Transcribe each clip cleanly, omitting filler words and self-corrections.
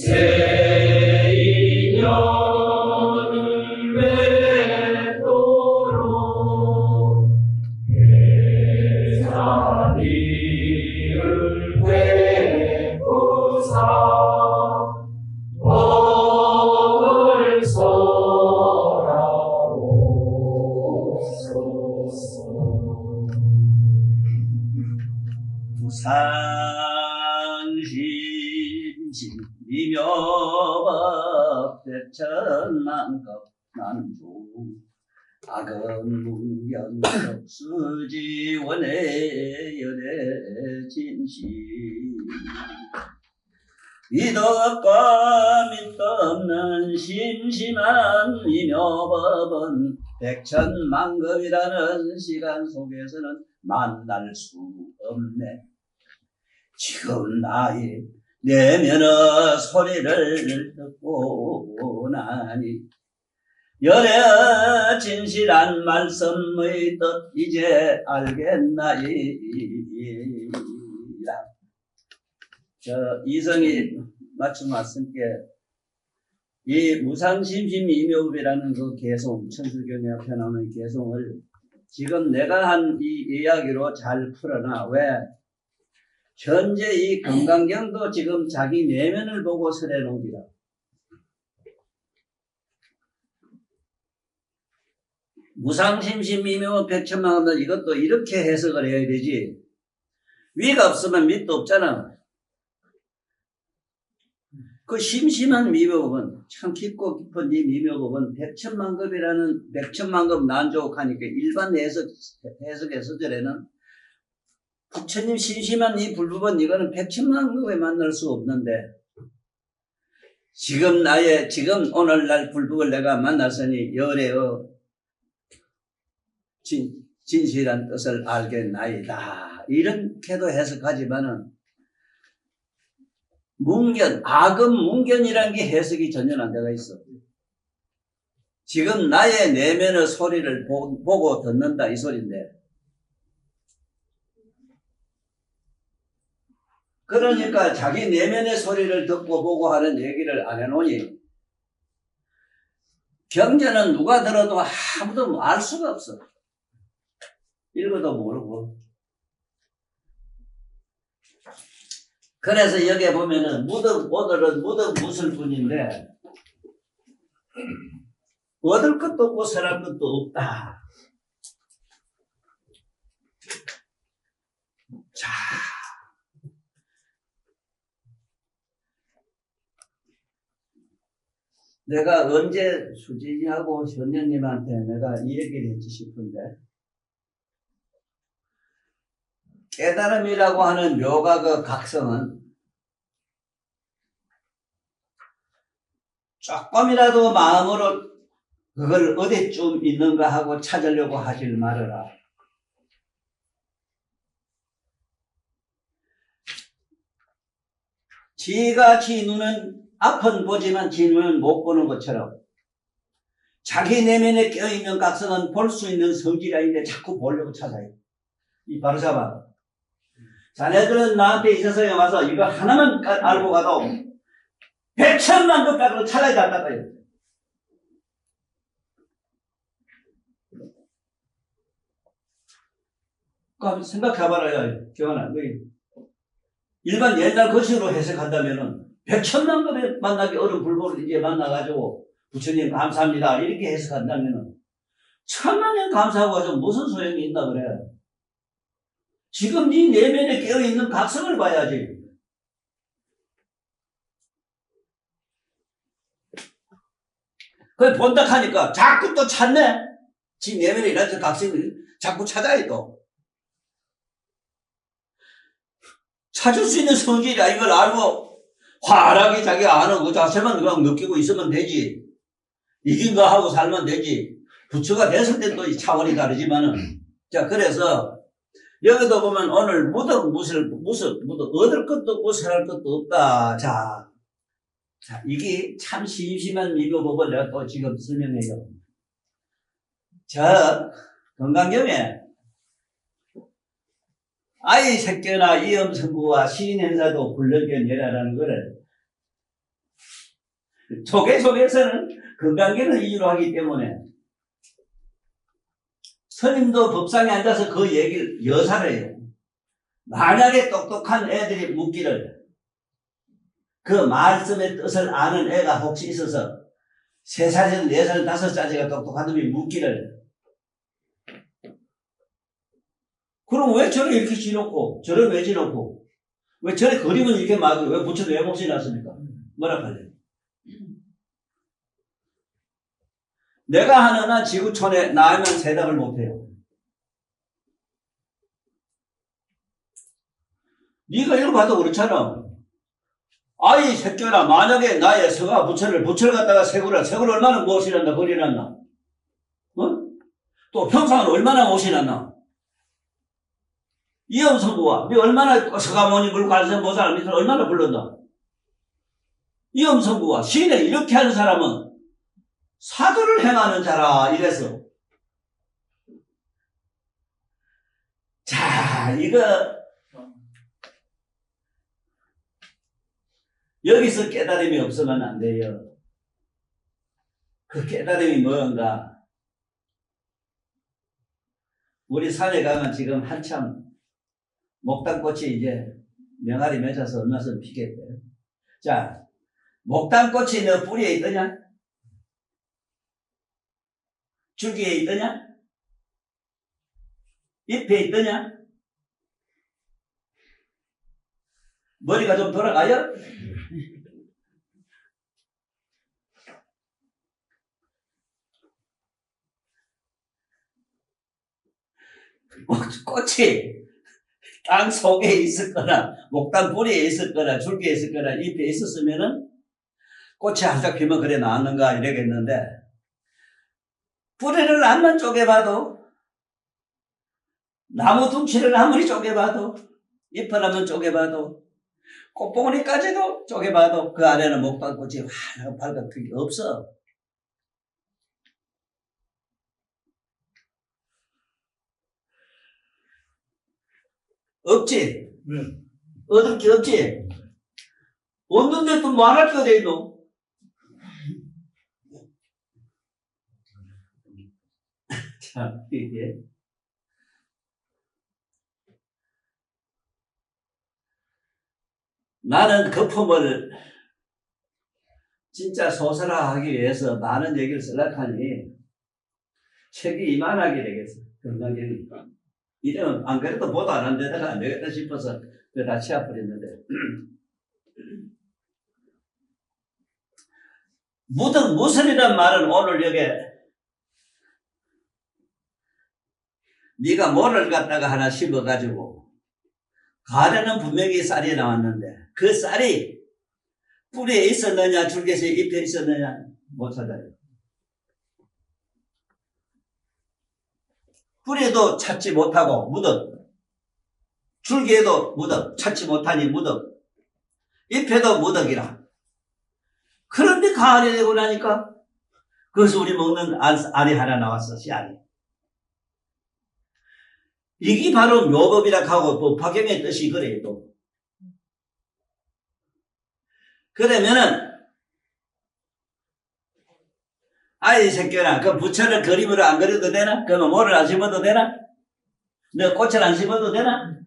새 인연을 맺도록 자비를 베푸사 복을 쏘라옵소서. 무상심심 미묘법 대천만급 난주 악은 수지원의 열애 진심 미덕과 밑도 없는 심심한 미묘법은 백천만급이라는 시간 속에서는 만날 수 없네. 지금 나의 내면의 소리를 듣고 나니 열애 진실한 말씀의 뜻 이제 알겠나이다. 이성이 마침 왔으니까 이 무상심심이묘법이라는 그 개송, 천수경에 앞에 나오는 개송을 지금 내가 한 이 이야기로 잘 풀어놔. 왜? 현재 이 금강경도 지금 자기 내면을 보고 설해 놓기다. 무상심심이묘 백천만급 이것도 이렇게 해석을 해야 되지. 위가 없으면 밑도 없잖아. 그 심심한 미묘법은 참 깊고 깊은 이 미묘법은 백천만급이라는 백천만급 난조하니까 일반 해석의 서절에는 부처님 심심한 이 불법은 이거는 백천만급에 만날 수 없는데 지금 오늘날 불법을 내가 만났으니 열애의 진실한 뜻을 알겠나이다. 이렇게도 해석하지만은 악은 문견이라는 게 해석이 전혀 안 되어 있어. 지금 나의 내면의 소리를 보고 듣는다 이 소리인데 그러니까 자기 내면의 소리를 듣고 보고 하는 얘기를 안 해놓으니 경전은 누가 들어도 아무도 알 수가 없어. 읽어도 모르고. 그래서 여기에 보면은 오늘은 무덤 무술뿐인데 얻을 것도 없고 설할 것도 없다. 자, 내가 언제 수진이하고 현녀님한테 내가 이 얘기를 했지 싶은데 깨달음이라고 하는 묘가 그 각성은 조금이라도 마음으로 그걸 어디쯤 있는가 하고 찾으려고 하질 말아라. 지가 지 눈은 앞은 보지만 지 눈은 못 보는 것처럼 자기 내면에 껴있는 각성은 볼 수 있는 성질이 아닌데 자꾸 보려고 찾아요. 이 바로 잡아. 자네들은 나한테 이 세상에 와서 이거 하나만 알고 가도 백천만급 가도 찾아야 된다고요. 그럼 생각해봐라요. 경환아, 너희 일반 옛날 것으로 해석한다면은 백천만급에 만나기 어려운 불법을 이제 만나가지고 부처님 감사합니다 이렇게 해석한다면은 천만년 감사하고 가지고 무슨 소용이 있나 그래. 지금 네 내면에 깨어있는 각성을 봐야지. 그걸 본다 하니까 자꾸 또 찾네. 지 내면에 일어난 각성을 자꾸 찾아야 또. 찾을 수 있는 성질이야. 이걸 알고 환하게 자기가 아는 그 자체만 그냥 느끼고 있으면 되지. 이긴가 하고 살면 되지. 부처가 됐을 때 또 차원이 다르지만은. 자, 그래서 여기도 보면 오늘 무덤 얻을 것도 없고 설할 것도 없다. 자, 이게 참 심심한 미묘법을 내가 또 지금 설명해요. 저 건강경에 아이 새끼나 이엄성부와 시인행사도 불러견예라라는 거를 조계 속에서는 건강계를 위주로 하기 때문에 스님도 법상에 앉아서 그 얘기를 여사를 해요. 만약에 똑똑한 애들이 묻기를 그 말씀의 뜻을 아는 애가 혹시 있어서 3살이든 4살이든 5살짜리가 똑똑한 놈이 묻기를 그럼 왜 저를 이렇게 지놓고 저를 왜 지놓고 왜 저래 그림은 이렇게 막고 왜 부처도 왜 못 지놨습니까? 뭐라 할래요? 내가 하는 한 지구촌에 나으면 대답을 못해요. 네가 읽어봐도 그렇잖아. 아이 새끼라 만약에 나의 서가 부처를 갖다가 세구를 얼마나 못이란다 거리란다. 어? 또 평상은 얼마나 못이란다. 이엄성부와 네 얼마나 서가모니 불관세 모살 밑을 얼마나 불렀다. 이엄성부와 시인에 이렇게 하는 사람은 사도를 행하는 자라 이래서 자 이거 여기서 깨달음이 없으면 안 돼요. 그 깨달음이 뭔가 우리 산에 가면 지금 한참 목단꽃이 이제 명아리 맺어서 얼마 있으면 피겠대요. 자 목단꽃이 너 뿌리에 있더냐? 줄기에 있더냐? 잎에 있더냐? 머리가 좀 돌아가요? 꽃이 땅 속에 있었거나 목단 뿌리에 있었거나 줄기에 있었거나 잎에 있었으면은 꽃이 한짝 피면 그래 나왔는가 이러겠는데 뿌리를 암만 쪼개봐도 나무 둥치를 아무리 쪼개봐도 잎을 한번 쪼개봐도 꽃봉오리까지도 쪼개봐도 그 안에는 목단꽃이 환하고 밝은 그게 없어. 없지? 얻을 게 없지? 없는데 또 말할 게 어디 있노? 참, 이게. 나는 거품을 진짜 소설화하기 위해서 많은 얘기를 쓰려하니 책이 이만하게 되겠어. 건강계니까. 이러면 안 그래도 보도 안 한 데다가 안 되겠다 싶어서 다 치워버렸는데. 무슨이란 말은 오늘 여기에 네가 뭐를 갖다가 하나 심어가지고 가래는 분명히 쌀이 나왔는데 그 쌀이 뿌리에 있었느냐 줄기에 잎에 있었느냐 못 찾아요. 뿌리에도 찾지 못하고 묻어 줄기에도 묻어 찾지 못하니 묻어 잎에도 묻어기라. 그런데 가을이 되고 나니까 그래서 우리 먹는 알이 하나 나왔어. 씨알이. 이게 바로 묘법이라 하고 법화경의 뜻이 그래요. 또. 그러면은 아이 새끼야 그 부처를 그림으로 안 그려도 되나? 그러면 뭐를 안 심어도 되나? 너 꽃을 안 심어도 되나?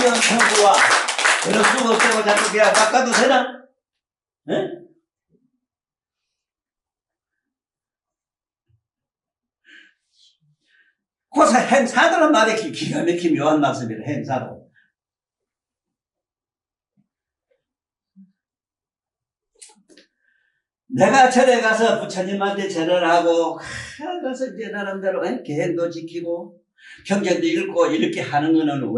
이런 청구와 그런 수가 없다고 자꾸 그냥 깎아도 되나? 에? 고사 행사들은 말이 기가 막힌 묘한 말씀이라 행사도. 내가 절에 가서 부처님한테 절을 하고 가서 이제 나름대로 계획도 지키고 경전도 읽고 이렇게 하는 거는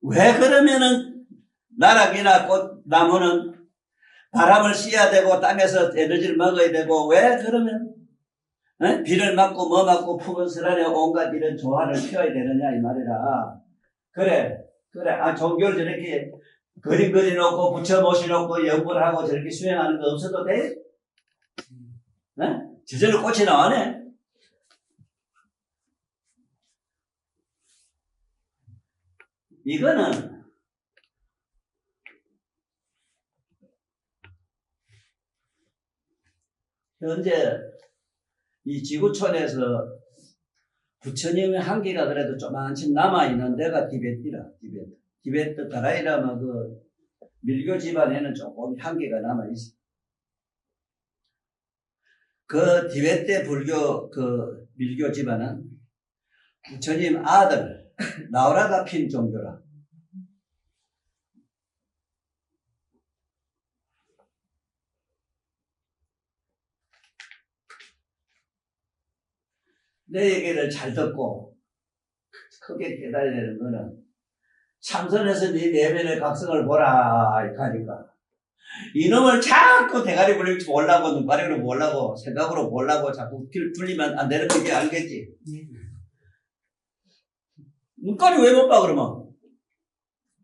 왜 그러면은 나락이나 꽃나무는 바람을 씌워야 되고 땅에서 에너지를 먹어야 되고 왜 그러면 비를 맞고 뭐 맞고 푸른 설안에 온갖 이런 조화를 피워야 되느냐 이 말이라. 그래 종교를 저렇게 그림 그려놓고 부처 모셔놓고 연구를 하고 저렇게 수행하는 거 없어도 돼? 저절로 꽃이 나와네. 이거는 현재 이 지구촌에서 부처님의 한계가 그래도 조만큼 남아있는 데가 티베트라. 티베트 다라이라마 그 밀교 집안에는 조금 한계가 남아있어. 그 티베트 불교 그 밀교 집안은 부처님 아들 나우라가 핀 종교라. 내 얘기를 잘 듣고 크게 깨달으려는 거는 참선해서 네 내면의 각성을 보라 이렇게 하니까 이놈을 자꾸 대가리 굴리고 보려고 눈가리로 보려고 생각으로 보려고 자꾸 길 돌리면 안 되는 게 알겠지? 눈가리 왜 못 봐 그러면?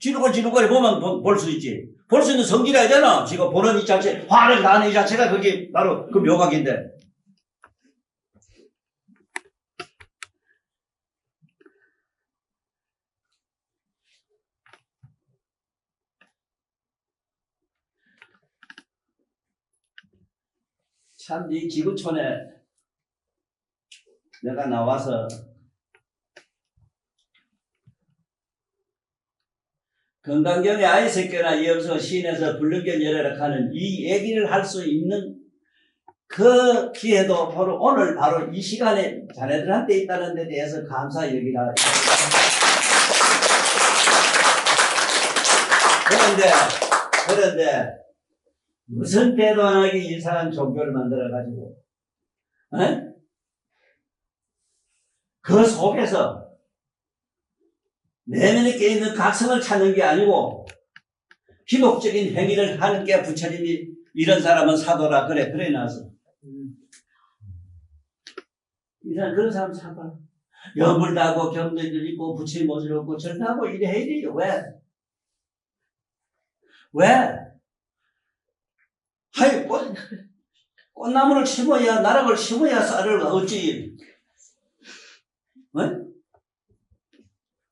지루거리 보면 볼 수 있지. 볼 수 있는 성질이 아니잖아. 지가 보는 이 자체 화를 나는 이 자체가 그게 바로 그 묘각인데. 참, 이 지구촌에 내가 나와서 건강경의 아이새끼나 이염소 시인에서 불능견 열애락 하는 이 얘기를 할 수 있는 그 기회도 바로 오늘 바로 이 시간에 자네들한테 있다는 데 대해서 감사 여기라. 그런데 무슨 때도 안 하게 이상한 종교를 만들어가지고, 그 속에서 내면에 깨있는 각성을 찾는 게 아니고, 희복적인 행위를 하는 게 부처님이 이런 사람은 사도라, 그래 놔서. 그런 사람 사도. 염불도 하고, 경전도 있고, 부처님 모습을 없고, 절도하고 이래 해야 돼요. 왜? 하이, 꽃나무를 심어야, 나락을 심어야 쌀을 얻지.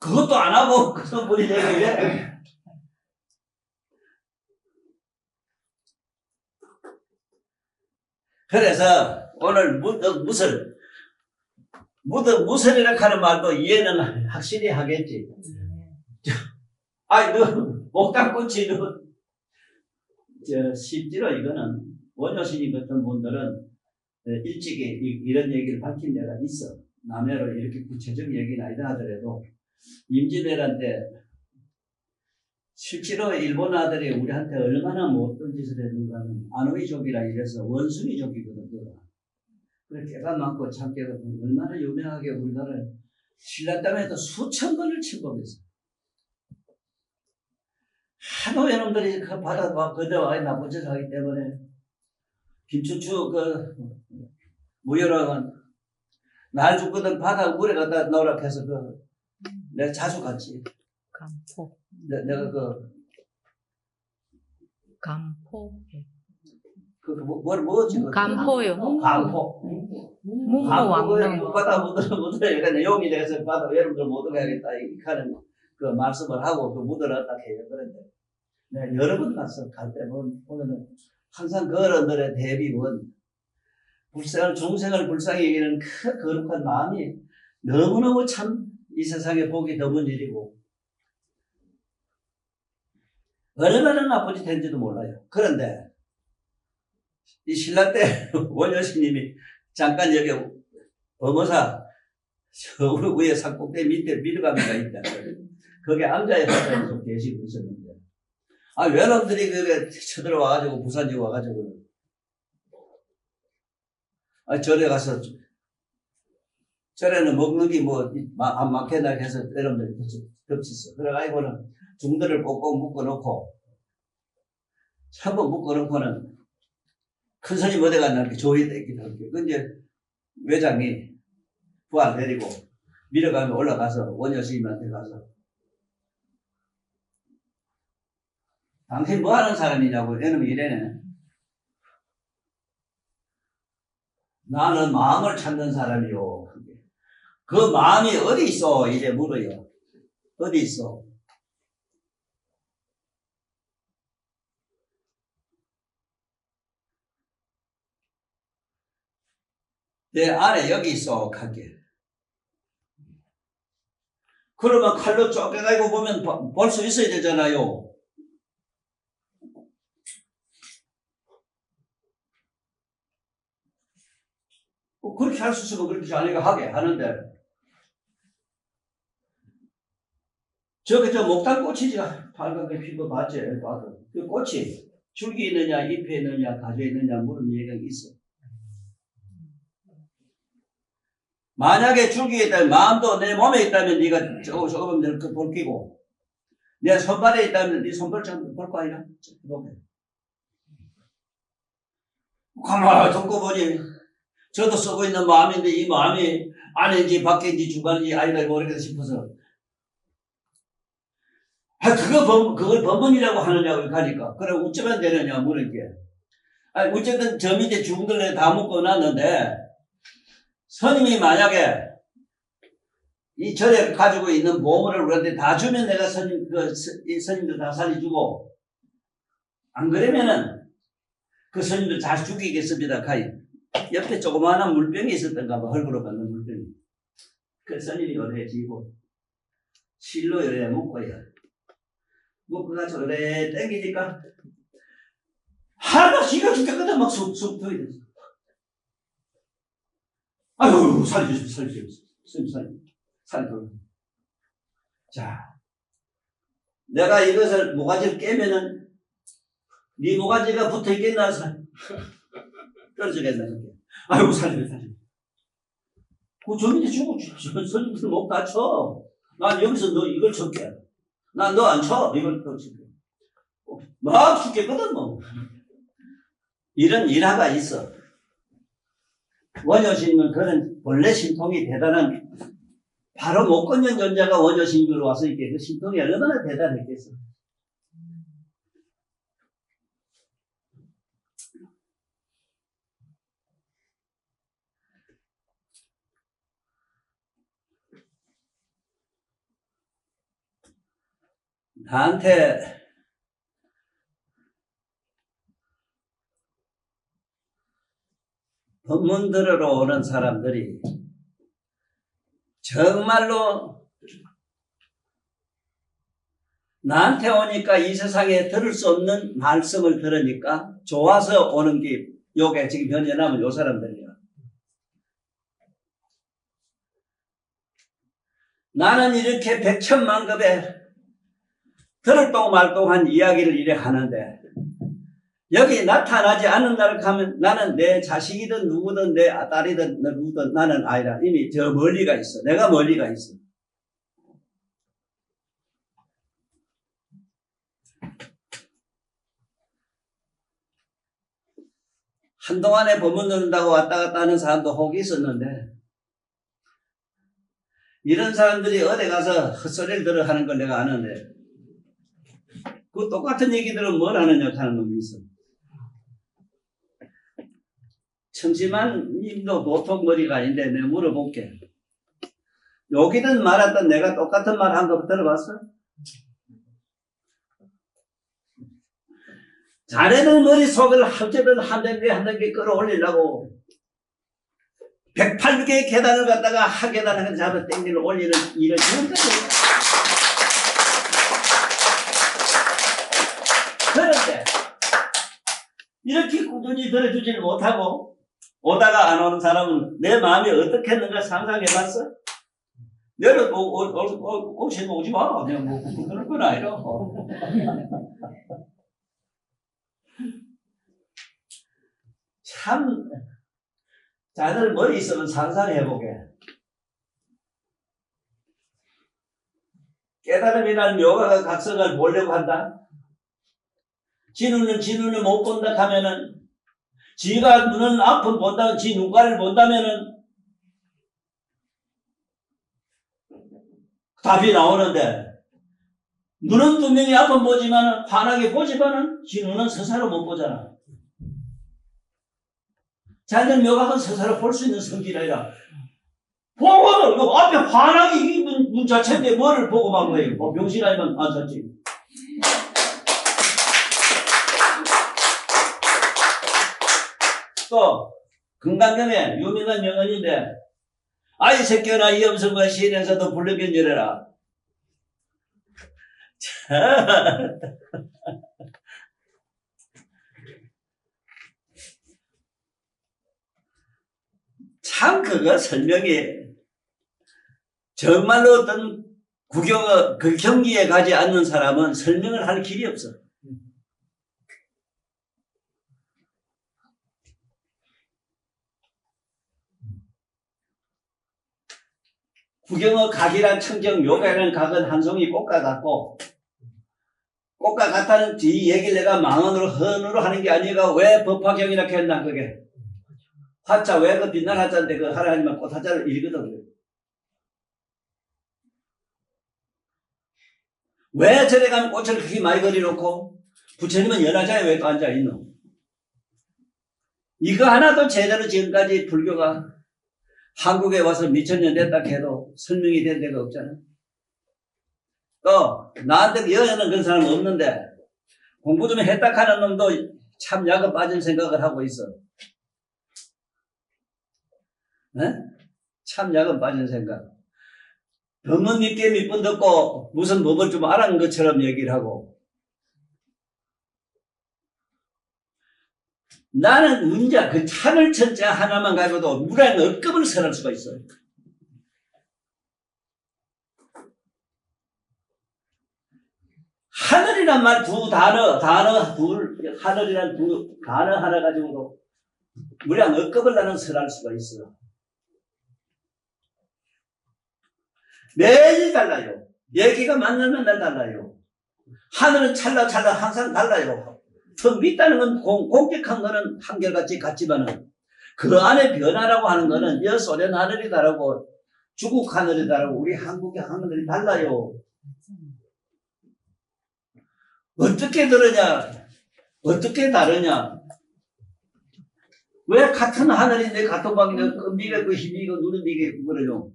그것도 안 하고, 그 성분이 되길래. 그래서, 오늘 무설이라고 하는 말도 이해는 확실히 하겠지. 아이, 목당꽃이, 실제로 이거는 원효스님 같은 분들은 일찍이 이런 얘기를 밝힌 데가 있어. 남해로 이렇게 구체적인 얘기는 아니다 하더라도 임진왜란 때 실제로 일본 아들이 우리한테 얼마나 못된 짓을 했는가는 아노이족이라 이래서 원숭이족이거든. 그래 깨가 많고 참깨가 얼마나 유명하게 우리나라를 신라 땅에도 수천 번을 침범했어. 하도 여러분들이 그 바다 그대와 나쁜 짓을 하기 때문에 김춘추 그 무열왕은 날 죽거든 바다 물에 갖다 넣으라 해서 내가 자주 갔지. 간포. 내가 간포. 뭐지? 간포요. 간포. 문무왕릉. 바다 묻으라 이래 내용이 돼서 바다 여러분들 못 오가겠다 이렇게 하는 그 말씀을 하고 그 묻으라 딱 해요. 그런데 내가 여러 번 갔어. 갈 때 보면은 항상 그 어른들의 대비원 중생을 불쌍히 여기는 그 거룩한 마음이 너무너무 참 이 세상에 보기 드문 일이고 얼마나 나쁜 짓 했는지도 몰라요. 그런데 이 신라 때 원효스님이 잠깐 여기 범어사 저 위에 산꼭대기 밑에 미르가미가 있다. 거기 앉아서 좀 계시고 있었는데 외놈들이 그게 쳐들어와가지고 부산지 와가지고 절에 가서 절에는 먹는 게 안 많겠나 해서 여러분들이 덮쳤어. 그래가지고는 중들을 꼭꼭 묶어놓고 한번 묶어놓고는 큰 스님 어디 갔나 이렇게 조이다 이렇게 던져. 그 이제 외장이 부활 내리고 밀어가면 올라가서 원효스님한테 가서 당신 뭐 하는 사람이냐고 이놈이 이래네. 나는 마음을 찾는 사람이요. 그 마음이 어디 있어? 이래 물어요. 어디 있어? 내 안에 여기 쏙하게. 그러면 칼로 쪼개가지고 보면 볼 수 있어야 되잖아요. 그렇게 할 수 있으면 그렇게 자네가 하게 하는데, 저 목단꽃이지, 빨갛게 피고 봤지, 봐도. 그 꽃이 줄기 있느냐, 잎에 있느냐, 가지에 있느냐, 물은 얘기가 있어. 만약에 줄기에 있다면, 마음도 내 몸에 있다면 네가 조금 볼 끼고, 내 손발에 있다면 네 손발 좀 볼 거 아니야? 가만히 듣고 보니, 저도 쓰고 있는 마음인데 이 마음이 안인지 밖인지 중간인지 아니다 모르겠다 싶어서. 그걸 법문이라고 하느냐고 하니까. 그래, 어쩌면 되느냐, 물은 게. 어쨌든 저 밑에 중들에 다 묶어놨는데, 스님이 만약에 이 절에 가지고 있는 보물을 우리한테 다 주면 내가 이 스님들 다 살려주고, 안 그러면은 그 스님들 잘 죽이겠습니다. 옆에 조그마한 물병이 있었던가 봐, 헐그로 받는 물병이. 그 스님이 요래 지고, 실로 요래 묶어요. 묶어가지고 요래 땡기니까, 하나 지가 죽겠거든, 막 쑥 터이 됐어. 아유, 살려주세요. 살려주세요. 자, 내가 이것을 모가지를 깨면은, 네 모가지가 붙어 있겠나, 떨어지겠나, 아이고, 살려주세요. 저 밑에 죽어, 선생님들 목 다쳐. 난 여기서 너 이걸 쳤게. 난 너 안 쳐. 이걸 또 칠게. 막 죽겠거든, 뭐. 이런 일화가 있어. 원효신은 그런 본래 신통이 대단한, 바로 못 끊는 존재가 원효신으로 와서 이렇게 그 신통이 얼마나 대단했겠어. 나한테 법문 들으러 오는 사람들이 정말로 나한테 오니까 이 세상에 들을 수 없는 말씀을 들으니까 좋아서 오는 게 요게 지금 현재 남은 요 사람들이야. 나는 이렇게 백천만급에 들을 동 말 동한 이야기를 이래 하는데 여기 나타나지 않는 날 가면 나는 내 자식이든 누구든 내 딸이든 누구든 나는 아니라 이미 저 멀리가 있어. 내가 멀리가 있어. 한동안에 법문 듣는다고 왔다 갔다 하는 사람도 혹 있었는데 이런 사람들이 어디 가서 헛소리를 들어 하는 걸 내가 아는데 그 똑같은 얘기들은 뭘 하느냐 하는 놈이 있어. 청심한 님도 보통 머리가 아닌데 내가 물어볼게. 여기든 말았든 내가 똑같은 말 한 거 들어봤어? 자네들 머릿속을 어쨌든 한 단계 끌어올리려고 108개의 계단을 갖다가 한 계단을 잡아 땡기를 올리는 일을 지금 거야. 그런데 이렇게 꾸준히 들어주지를 못하고 오다가 안 오는 사람은 내 마음이 어떻게 했는가 상상해봤어? 내가 혹시 오지 마. 내가 그럴 건 아니라. 참 자들 머리 있으면 상상해보게. 깨달음이라는 묘가가 각성을 보려고 한다. 지 눈을 못 본다 하면은 지가 눈은 앞을 본다면 지 눈가를 본다면은 답이 나오는데 눈은 분명히 앞을 보지만은 환하게 보지만은 지 눈은 서사로 못 보잖아. 자기들 묘각은 서사로 볼 수 있는 성질이 아니라 보고는 앞에 환하게 이 눈 자체인데 뭐를 보고 만 거예요. 병신 아니면 안 샀지. 또 금강경에 유명한 명언인데 아이 새끼나 이 염성과 시인에서도 불러변절해라. 참 그거 설명이 정말로 어떤 구경을 그 경기에 가지 않는 사람은 설명을 할 길이 없어. 구경의 각이란 청정 요가라는 각은 한 송이 꽃과 같고 꽃과 같다는 이 얘기를 내가 망언으로 헌으로 하는 게 아니라 왜 법화경이라 했나 그게 화자 왜 그 빛난 화자인데 그 하라 하지만 꽃 화자를 읽거든. 왜 저래 가면 꽃을 그렇게 많이 그려놓고 부처님은 연화자에 왜 또 앉아있노? 이거 하나도 제대로 지금까지 불교가 한국에 와서 미천년 됐다 해도 설명이 된 데가 없잖아. 또 나한테 여자는 그런 사람 없는데 공부 좀 했다 하는 놈도 참 약은 빠진 생각을 하고 있어. 네? 참 약은 빠진 생각. 법문 믿게 몇 번 듣고 무슨 법을 좀 알아는 것처럼 얘기를 하고 나는 문제 그 하늘천자 하나만 가지고도 무량 억급을 설할 수가 있어요. 하늘이란 말 두 단어 하늘이란 두 단어 하나 가지고도 무량 억급을 나는 설할 수가 있어. 매일 달라요. 얘기가 만날 달라요. 하늘은 찰나찰나 항상 달라요. 더 밑다는 건 공격한 거는 한결같이 같지만은 그 안에 변화라고 하는 거는 여 소련 하늘이 다르고 중국 하늘이 다르고 우리 한국의 하늘이 달라요. 어떻게 다르냐? 어떻게 다르냐? 왜 같은 하늘인데 같은 방인데 네가 그 힘이 그 누른 이게 그거를요?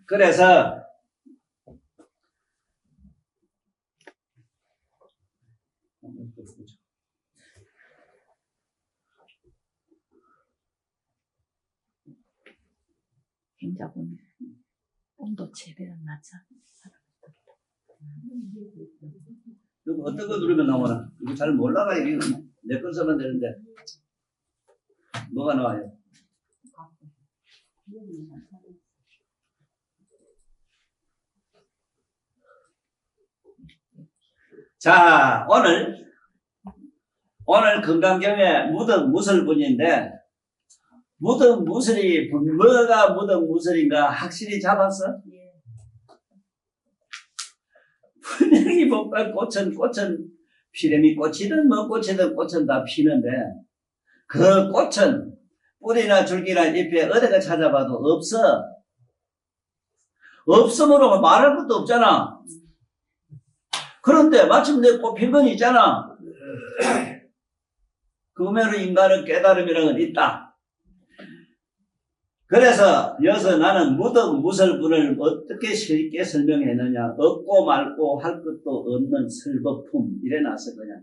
그래서 행자분 온도 최대한 낮춰. 이거 어떤 거 누르면 나오나? 이거 잘 몰라가 이게 내 건 써면 되는데 뭐가 나와요? 자, 오늘 금강경의 무덕 무설분인데 무덕 무설이 뭐가 무덕 무설인가 확실히 잡았어? 분명히 복과 꽃은 피레미 꽃이든 뭐 꽃이든 꽃은 다 피는데 그 꽃은 뿌리나 줄기나 잎에 어디가 찾아봐도 없어. 없으므로 말할 것도 없잖아. 그런데 마침 내 꽃핀 건 있잖아. 그 의미로 인간의 깨달음이라는 건 있다. 그래서 여기서 나는 무덕 무설분을 어떻게 쉽게 설명했느냐. 없고 말고 할 것도 없는 설법품 이래 놨어 그냥.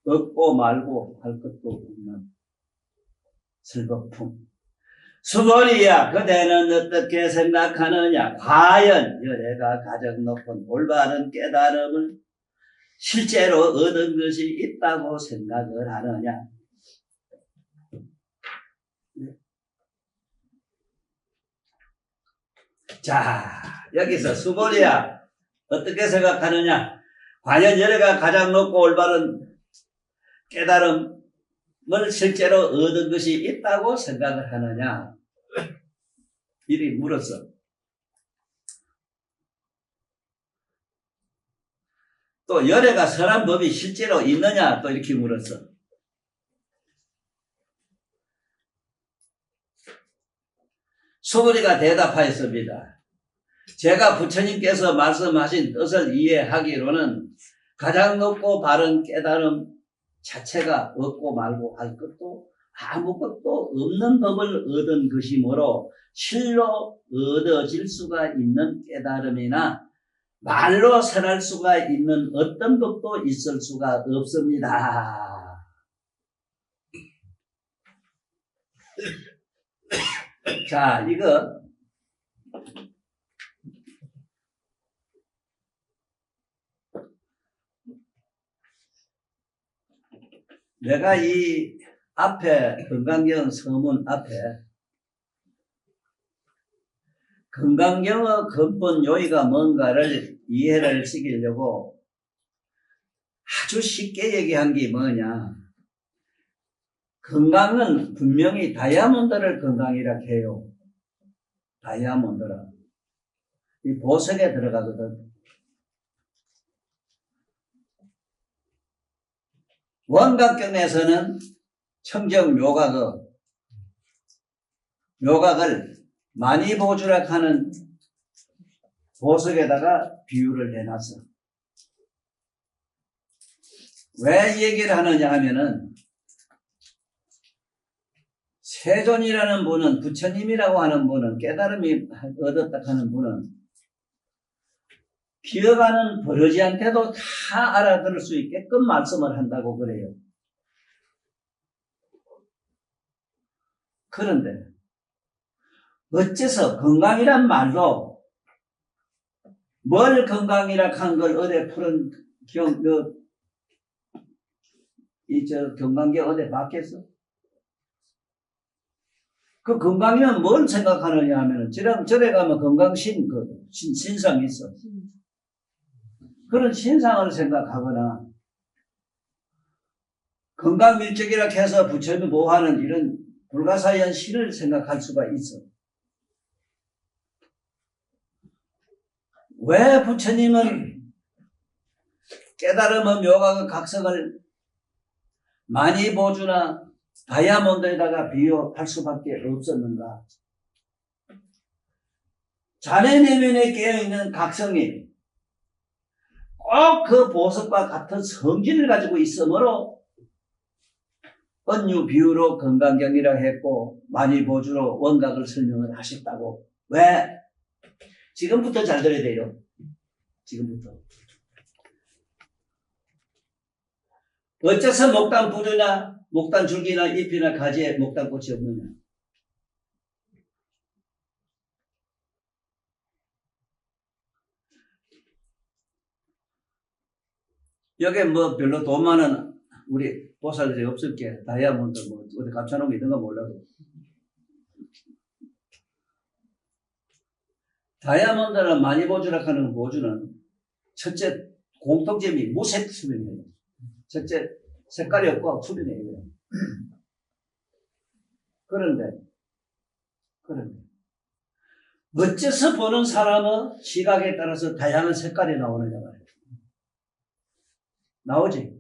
없고 말고 할 것도 없는 설법품. 수보리야 그대는 어떻게 생각하느냐. 과연 여래가 가장 높은 올바른 깨달음을 실제로 얻은 것이 있다고 생각을 하느냐. 자, 여기서 수보리야 어떻게 생각하느냐. 과연 여래가 가장 높고 올바른 깨달음을 실제로 얻은 것이 있다고 생각을 하느냐. 이리 물었어. 또 열애가 선한 법이 실제로 있느냐 또 이렇게 물었어. 수보리가 대답하였습니다. 제가 부처님께서 말씀하신 뜻을 이해하기로는 가장 높고 바른 깨달음 자체가 없고 말고 할 것도 아무것도 없는 법을 얻은 것이므로 실로 얻어질 수가 있는 깨달음이나 말로 설할 수가 있는 어떤 법도 있을 수가 없습니다. 자, 이거 내가 이 앞에 건강경 서문 앞에 건강경의 근본 요의가 뭔가를 이해를 시키려고 아주 쉽게 얘기한 게 뭐냐. 건강은 분명히 다이아몬드를 건강이라 해요. 다이아몬드라. 이 보석에 들어가거든. 원각경에서는 청정 묘각을 많이 보주라 하는 보석에다가 비유를 해놨어. 왜 이 얘기를 하느냐 하면은 세존이라는 분은, 부처님이라고 하는 분은, 깨달음이 얻었다 하는 분은 기어가는 버러지한테도 다 알아들을 수 있게끔 말씀을 한다고 그래요. 그런데 어째서 건강이란 말도 뭘 건강이라 한 걸 어디 푸른 경강경 어디 봤겠어? 그 건강이면 뭘 생각하느냐 하면은 절에 가면 건강신 신상이 있어. 그런 신상을 생각하거나 건강밀적이라 해서 부처님이 뭐하는 이런 불가사의한 신을 생각할 수가 있어. 왜 부처님은 깨달음의 묘각의 각성을 많이 보주나 다이아몬드에다가 비유할 수밖에 없었는가? 자네 내면에 깨어있는 각성이 꼭 그 보석과 같은 성질을 가지고 있으므로 언유 비유로 건강경이라 했고 많이 보주로 원각을 설명을 하셨다고. 왜? 지금부터 잘 들어야 돼요. 지금부터. 어째서 목단 부류나 목단 줄기나 잎이나 가지에 목단꽃이 없느냐? 여기 뭐 별로 돈 많은 우리 보살들이 없을 게 다이아몬드 뭐 어디 감춰놓은 게 있는가 몰라도 다이아몬드는 많이 보주라 하는 보주는 첫째 공통점이 무색 투명이에요. 첫째 색깔이 없고 투명해요. 그런데 어째서 보는 사람의 시각에 따라서 다양한 색깔이 나오느냐 말이에요. 나오지?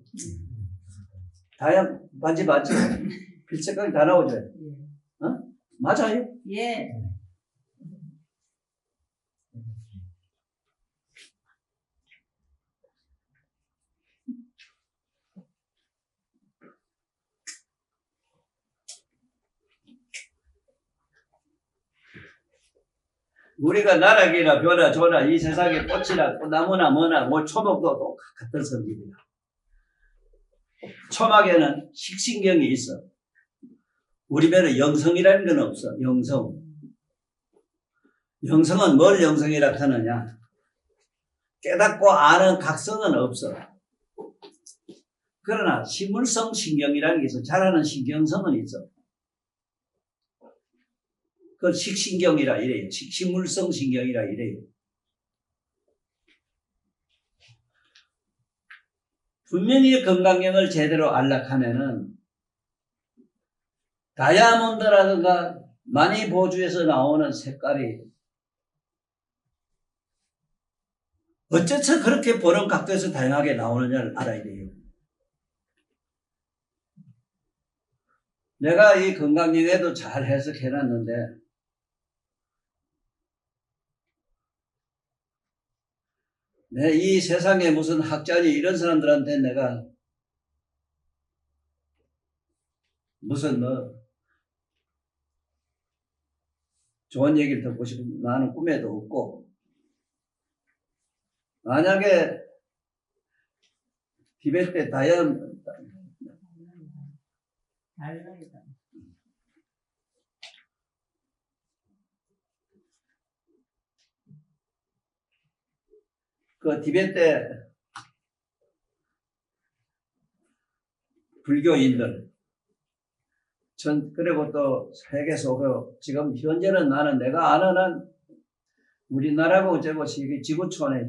반지 맞지? 빛색깔이 다 나오죠? 어? 맞아요? 예. 우리가 나락이나 벼나 조나 이 세상의 꽃이나 꽃나무나 뭐나 뭐 초목도 똑같은 성질이다. 초막에는 식신경이 있어. 우리 배는 영성이라는 건 없어. 영성은 뭘 영성이라 하느냐? 깨닫고 아는 각성은 없어. 그러나 식물성 신경이라는 게 있어. 자라는 신경성은 있어. 그걸 식신경이라 이래요. 식물성 신경이라 이래요. 분명히 건강경을 제대로 알락하면은 다이아몬드라든가 많이 보주에서 나오는 색깔이 어째서 그렇게 보는 각도에서 다양하게 나오느냐를 알아야 돼요. 내가 이 건강경에도 잘 해석해놨는데 이 세상에 무슨 학자니 이런 사람들한테 내가 무슨 좋은 얘기를 듣고 싶은 나는 꿈에도 없고 만약에 티베트 다이아몬드 달라이다. 그 티베트 불교인들 그리고 또 세계 속으로 지금 현재는 나는 내가 아는 한 우리나라고 어쩌고 지구촌에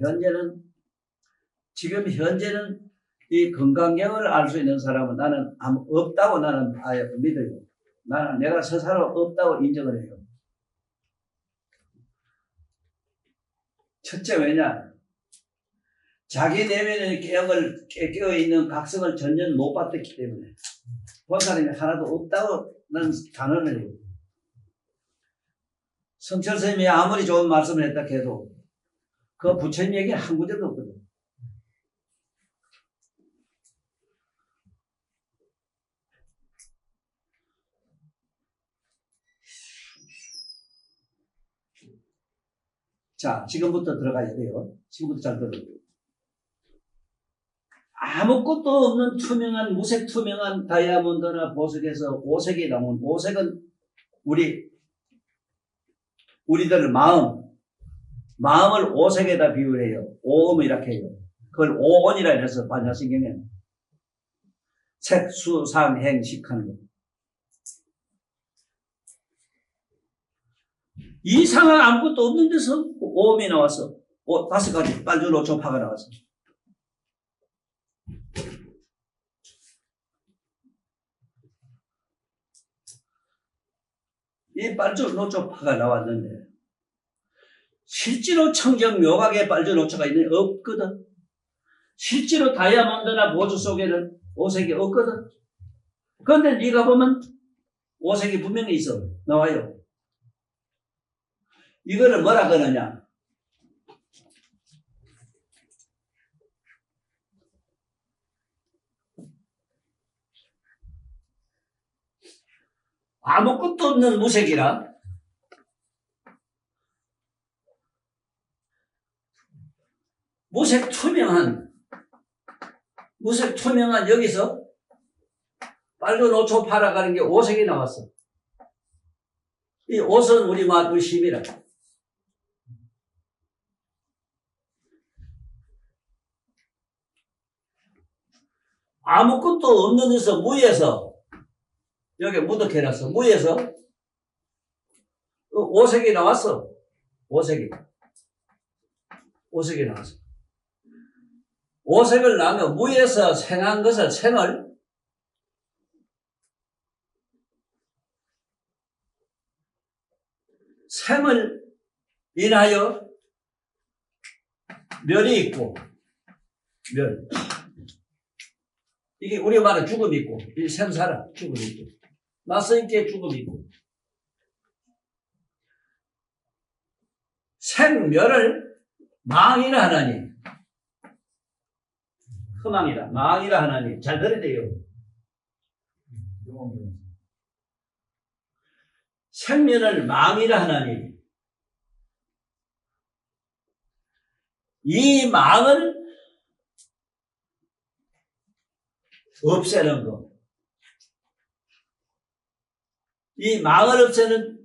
지금 현재는 이 건강경을 알 수 있는 사람은 나는 없다고 나는 아예 믿어요. 나는 내가 스스로 없다고 인정을 해요. 첫째 왜냐? 자기 내면의 깨어 있는 각성을 전혀 못 받았기 때문에 본 사람이 하나도 없다고 난 단언을 해요. 성철 스님이 아무리 좋은 말씀을 했다 해도 그 부처님 얘기는 한 구절도 없거든. 자, 지금부터 들어가야 돼요. 지금부터 잘 들어요. 아무것도 없는 투명한, 무색 투명한 다이아몬드나 보석에서 오색이 나온, 오색은 우리들 마음을 오색에다 비유해요. 오음을 이렇게 해요. 그걸 오온이라 해서 반야신경에 색, 수, 상, 행, 식 하는 거. 이상한 아무것도 없는 데서 오음이 나왔어. 5가지 빨주, 노초, 파가 나왔어. 이 빨주, 노초, 파가 나왔는데 실제로 청정 묘각에 빨주, 노초가 없거든. 실제로 다이아몬드나 보주 속에는 오색이 없거든. 그런데 네가 보면 오색이 분명히 있어. 나와요. 이거를 뭐라 그러냐? 아무것도 없는 무색이라 무색 투명한 여기서 빨주 노초 파라 가는 게 오색이 나왔어. 이 옷은 우리 말 의심이라. 아무것도 없는 데서 무에서 여기 무득해놨어. 무에서 오색이 나왔어. 오색이 나왔어. 오색을 나면 무에서 생한 것을 생을 인하여 멸이 있고 멸. 이게 우리 말은 죽음이 있고, 이 생사라 죽음이 있고, 낯선께 죽음이 있고, 생멸을 망이라 하나니, 허망이라, 망이라 하나니, 잘 들어야 돼요. 생멸을 망이라 하나니, 이 망을 없애는 거. 이 망을 없애는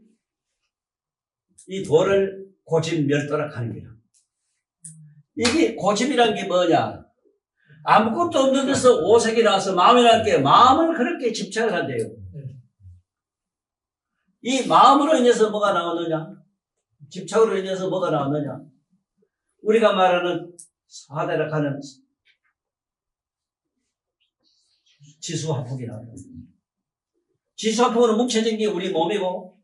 이 도를 고집멸도락 하는 거야. 이게 고집이란 게 뭐냐? 아무것도 없는 데서 오색이 나와서 마음이라는 게 마음을 그렇게 집착을 한대요. 이 마음으로 인해서 뭐가 나오느냐? 집착으로 인해서 뭐가 나오느냐? 우리가 말하는 사대락하는 지수화폭이 나와요. 지수화폭으로 뭉쳐진 게 우리 몸이고,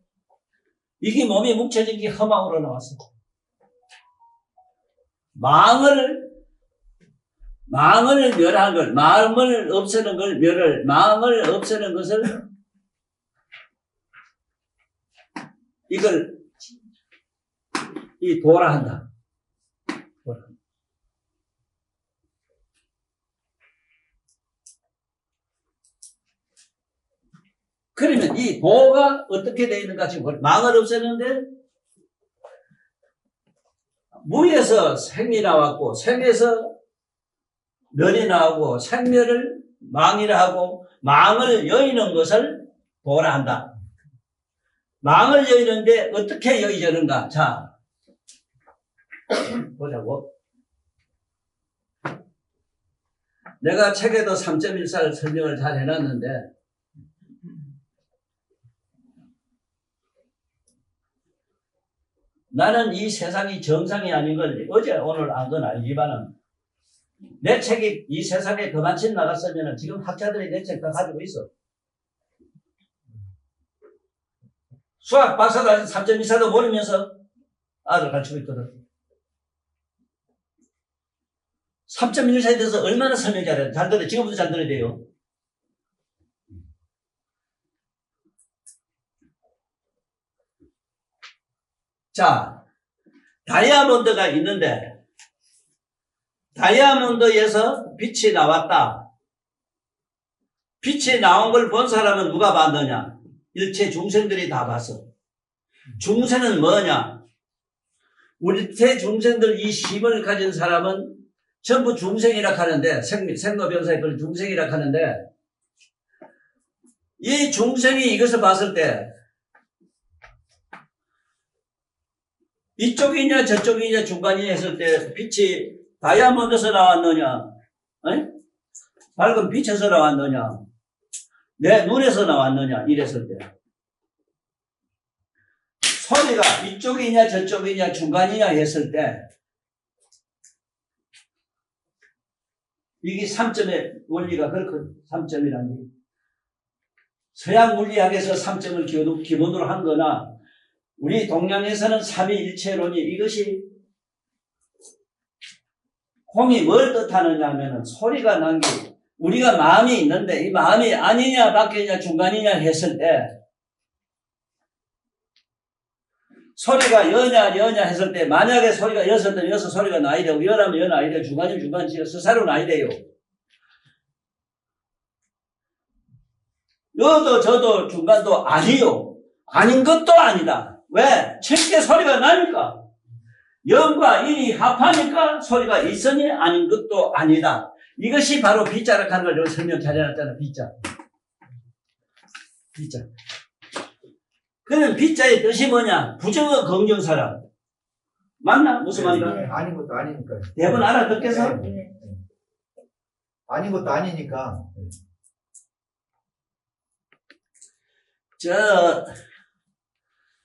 이게 몸이 뭉쳐진 게 허망으로 나왔어. 망을 멸한 걸, 마음을 없애는 걸 망을 없애는 것을, 이걸, 이 도라 한다. 그러면 이 도가 어떻게 되어 있는가 지금 망을 없애는데 무에서 생이 나왔고 생에서 멸이 나오고 생멸을 망이라 하고 망을 여의는 것을 보라 한다. 망을 여의는데 어떻게 여의려는가? 자, 보자고. 내가 책에도 3.14를 설명을 잘 해놨는데 나는 이 세상이 정상이 아닌 걸 어제 오늘 안 건 알지만은 내 책이 이 세상에 그만치 나갔으면 지금 학자들이 내 책 다 가지고 있어. 수학 박사도 아직 3.24도 모르면서 아들 가르치고 있거든. 3.14에 대해서 얼마나 설명 잘해. 잘 들어. 지금부터 잘 들어야 돼요. 자, 다이아몬드가 있는데 다이아몬드에서 빛이 나왔다. 빛이 나온 걸 본 사람은 누가 봤느냐? 일체 중생들이 다 봤어. 중생은 뭐냐? 우리 태 중생들 이 심을 가진 사람은 전부 중생이라 하는데 생로병사에 그런 중생이라 하는데 이 중생이 이것을 봤을 때 이쪽이냐 저쪽이냐 중간이냐 했을 때 빛이 다이아몬드에서 나왔느냐 밝은 빛에서 나왔느냐 내 눈에서 나왔느냐 이랬을 때 소리가 이쪽이냐 저쪽이냐 중간이냐 했을 때 이게 3점의 원리가 그렇거든. 3점이라는 게 서양 물리학에서 3점을 기본으로 한 거나 우리 동양에서는 삼위일체론이 이것이 공이 뭘 뜻하느냐 하면은 소리가 난 게 우리가 마음이 있는데 이 마음이 아니냐 밖이냐 중간이냐 했을 때 소리가 여냐 했을 때 만약에 소리가 여었을 때는 여서 소리가 나야 되고 여라면 여 나야 되고 중간이면 중간이면 스사로 나야 돼요. 여도 저도 중간도 아니요. 아닌 것도 아니다. 왜? 철게 소리가 나니까. 0과 1이 합하니까 소리가 있으니 아닌 것도 아니다. 이것이 바로 빗자락 하는 걸 설명 잘 해놨잖아. 빗자. 그러면 빗자의 뜻이 뭐냐? 부정어 긍정사라. 맞나? 무슨 말인가? 네, 아닌 것도 아니니까. 대본 알아듣겠어? 네. 아닌 것도 아니니까.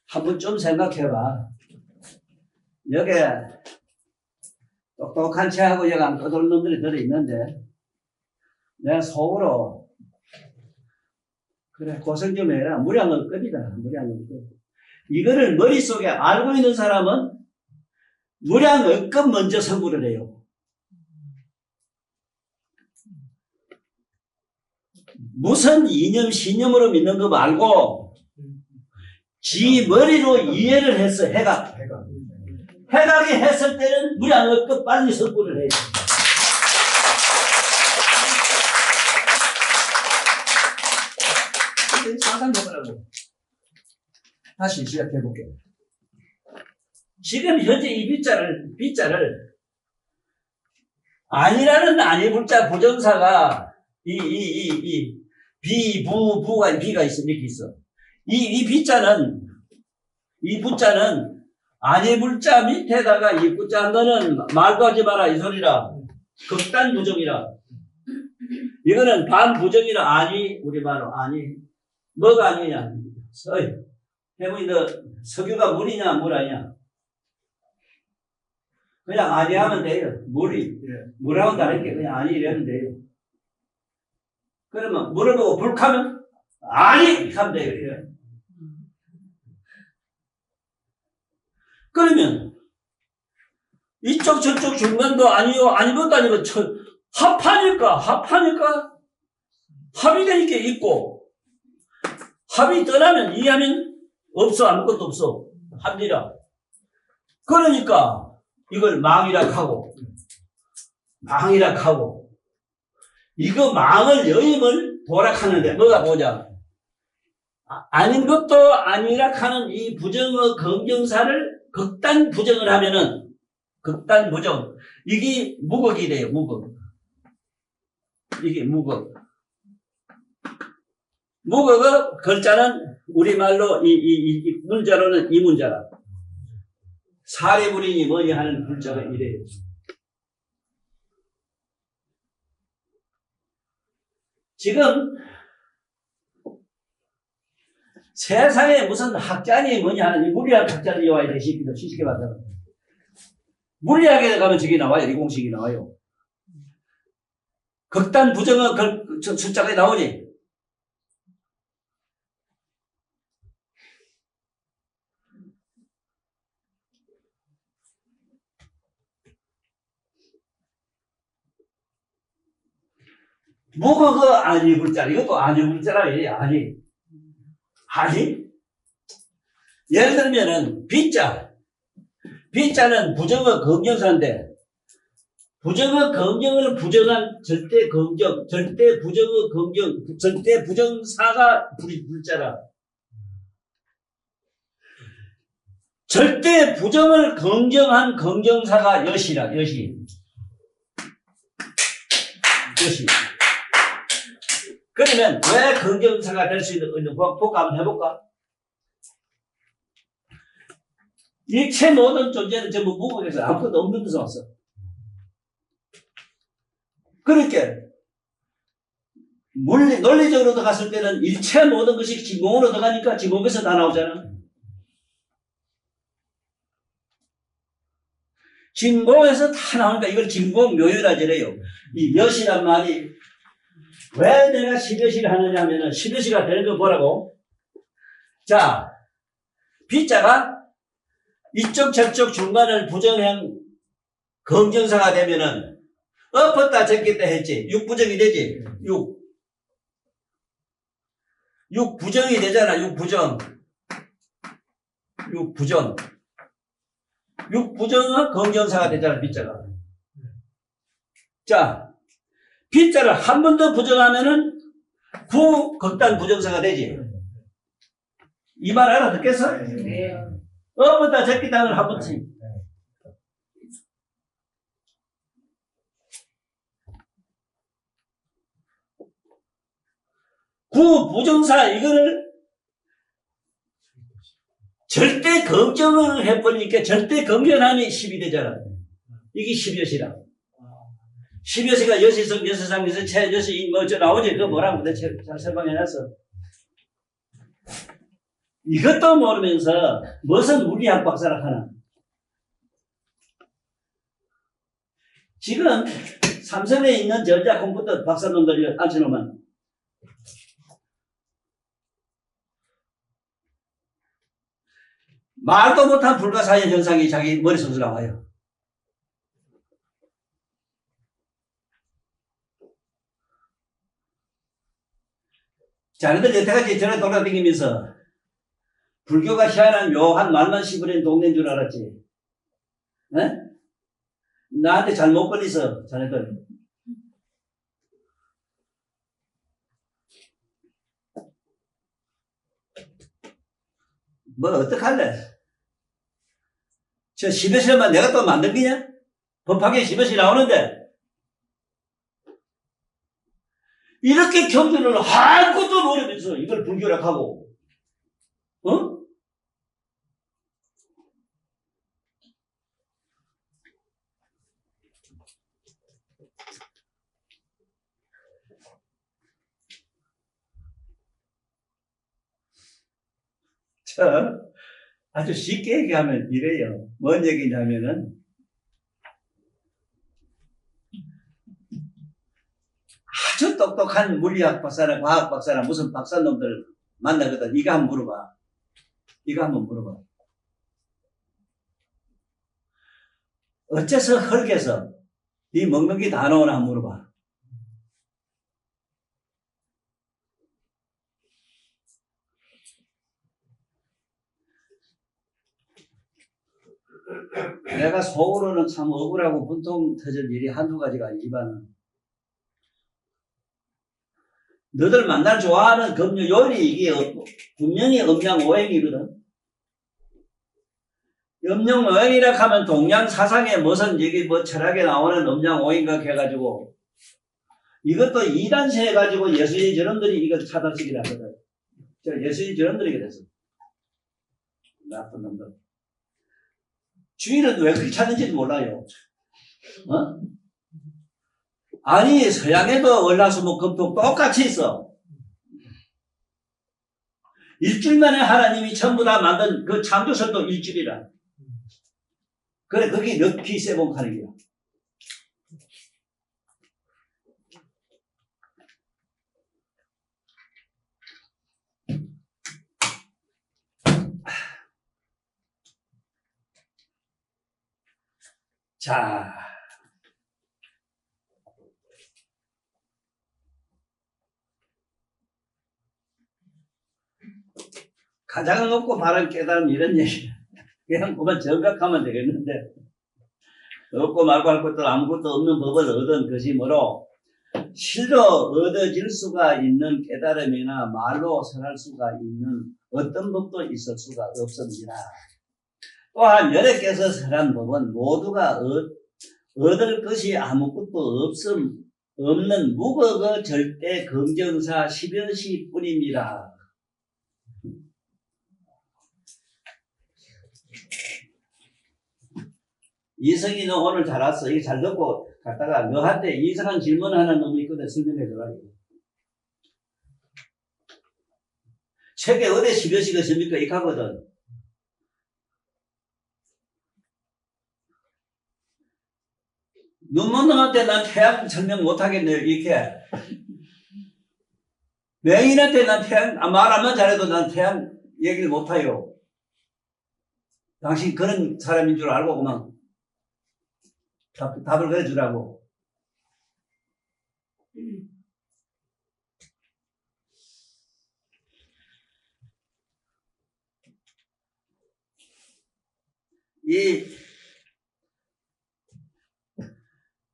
한번 좀 생각해봐. 여기 똑똑한 채하고 여기 안 떠돌 놈들이 들어있는데 내가 속으로 그래 고생 좀 해라. 무량업급이다. 무량업급. 이거를 머릿속에 알고 있는 사람은 무량업급 먼저 선구를 해요. 무슨 이념 신념으로 믿는 거 말고 지 머리로 이해를 해서 해각이 했을 때는 무량업급 빨리 선구를 해요. 상상해보라고. 다시 시작해볼게요. 지금 현재 이 빗자를 아니라는 아니 불자 부정사가 비부가 비가 있어 이렇게 있어. 이 부자는 아니 불자 밑에다가 이 부자 한 거는 말도 하지 마라 이 소리라. 극단 부정이라. 이거는 반부정이라. 아니 우리말로 아니. 뭐가 아니냐? 해보니 너 석유가 물이냐 물 아니냐? 그냥 아니 하면 돼요. 물하고 다르게 그냥 아니 이러면 돼요. 그러면 물어보고 불하면 아니 하면 돼요. 그러면 이쪽 저쪽 중간도 아니요 아닌 것도 아니고 합하니까 합이 되니까 있고 합이 떠나면 이해하면 없어. 아무것도 없어. 합리라. 그러니까 이걸 망이라 하고 이거 망을 여임을 보락하는데 뭐가 보자. 아닌 것도 아니라 하는 이 부정어 긍정사를 극단 부정을 하면은 극단 부정. 이게 무극이 돼요, 무극. 이게 무극. 무극의 글자는 우리말로 이 문자로는 이 문자라. 사례불이니 뭐니 하는 글자가 이래요. 지금 세상에 무슨 학자니 뭐니 하는 이 물리학 학자들이 와야 돼. 쉽게 말하면. 물리학에 가면 저기 나와요. 이 공식이 나와요. 극단 부정은 숫자가 나오지. 뭐가 아니 글자 이것도 아니 글자라 이래. 아니 예를 들면은 비자는 부정어 긍정사인데 부정어 긍정을 부정한 절대 긍정 절대 부정어 긍정 절대 부정사가 불자라. 절대 부정을 긍정한 긍정사가 여시라. 여시. 그러면 왜 긍정사가 될 수 있는 복합 한번 해볼까? 일체 모든 존재는 전부 무극에서 아무것도 없는 데서 왔어. 그러니까 논리적으로 들어갔을 때는 일체 모든 것이 진공으로 들어가니까 진공에서 다 나오잖아. 진공에서 다 나오니까 이걸 진공 묘유라 저래요. 이 몇이란 말이 왜 내가 10여시를 하느냐 하면은 10여시가 되는 거 뭐라고? 자, B자가 이쪽 저쪽 중간을 부정한 긍정사가 되면은 엎었다 적겠다 했지. 6부정이 되지. 6부정이 되잖아. 6부정은 긍정사가 되잖아. B자가. 자, B자를 한 번 더 부정하면은 극단 부정사가 되지. 이 말 알아듣겠어? 네. 엎었다 적겠다 하면 한 번씩. 부정사 이거를 절대 긍정을 해버리니까 절대 긍정하니 10이 되잖아. 이게 10여시라. 10여시가 여시성, 여시상, 여시체, 여시, 뭐, 나오지? 그거 뭐라고 내가 잘 설명해놨어. 이것도 모르면서 무슨 물리학 박사라 하나. 지금 삼성에 있는 전자 컴퓨터 박사놈들이 앉혀놓으면 말도 못한 불가사의 현상이 자기 머릿속에서 나와요. 자네들 여태까지 전에 돌아다니면서 불교가 희한한 묘한 말만 씹어낸 동네인 줄 알았지? 에? 나한테 잘못 걸리서 자네들. 뭐 어떡할래? 저 10여시만 내가 또 만든 거냐? 법학에 10여시 나오는데 이렇게 경전을 아무것도 모르면서 이걸 불교라고 하고 어? 아주 쉽게 얘기하면 이래요. 뭔 얘기냐면은 아주 똑똑한 물리학 박사나 과학 박사나 무슨 박사놈들 만나거든. 이거 한번 물어봐. 어째서 흙에서 이 먹는 게 다 나오나 한번 물어봐. 내가 속으로는 참 억울하고 분통 터질 일이 한두 가지가 아니지만 너들 만날 좋아하는 금요 요리 이게 분명히 음양 오행이거든. 음양오행이라 하면 동양 사상에 무슨 여기 뭐 철학에 나오는 음양오행각 해가지고 이것도 이단세 해가지고 예수의 저런들이 이걸 찾아쓰기라 하거든. 저 예수의 저런들이 그랬어. 나쁜 놈들. 주일은 왜 그렇게 찾는지 몰라요. 어? 아니 서양에도 월화수목금토 똑같이 있어. 일주일 만에 하나님이 전부 다 만든 그 창조설도 일주일이라. 그래 그게 럭키 세븐카닉이야. 자, 가장 높고 바른 깨달음 이런 얘기. 그냥 그만 정각하면 되겠는데 없고 말고 할 것도 아무것도 없는 법을 얻은 것이 뭐로 실로 얻어질 수가 있는 깨달음이나 말로 설할 수가 있는 어떤 법도 있을 수가 없습니다. 또한 여러께서 설한 법은 모두가 얻을 것이 아무것도 없는 무거거 절대 긍정사 10여시 뿐입니다. 이성이는 오늘 잘 왔어. 이게 잘 듣고 갔다가 너한테 이상한 질문 하나 너무 있거든. 설명해 줘라. 책에 어디 10여시가 있습니까? 이렇게 하거든. 눈먼 놈한테 난 태양 설명 못하겠네요. 이렇게. 맹인한테 난 태양, 말 안 잘해도 난 태양 얘기를 못해요. 당신 그런 사람인 줄 알고 그만 답을 그래 주라고.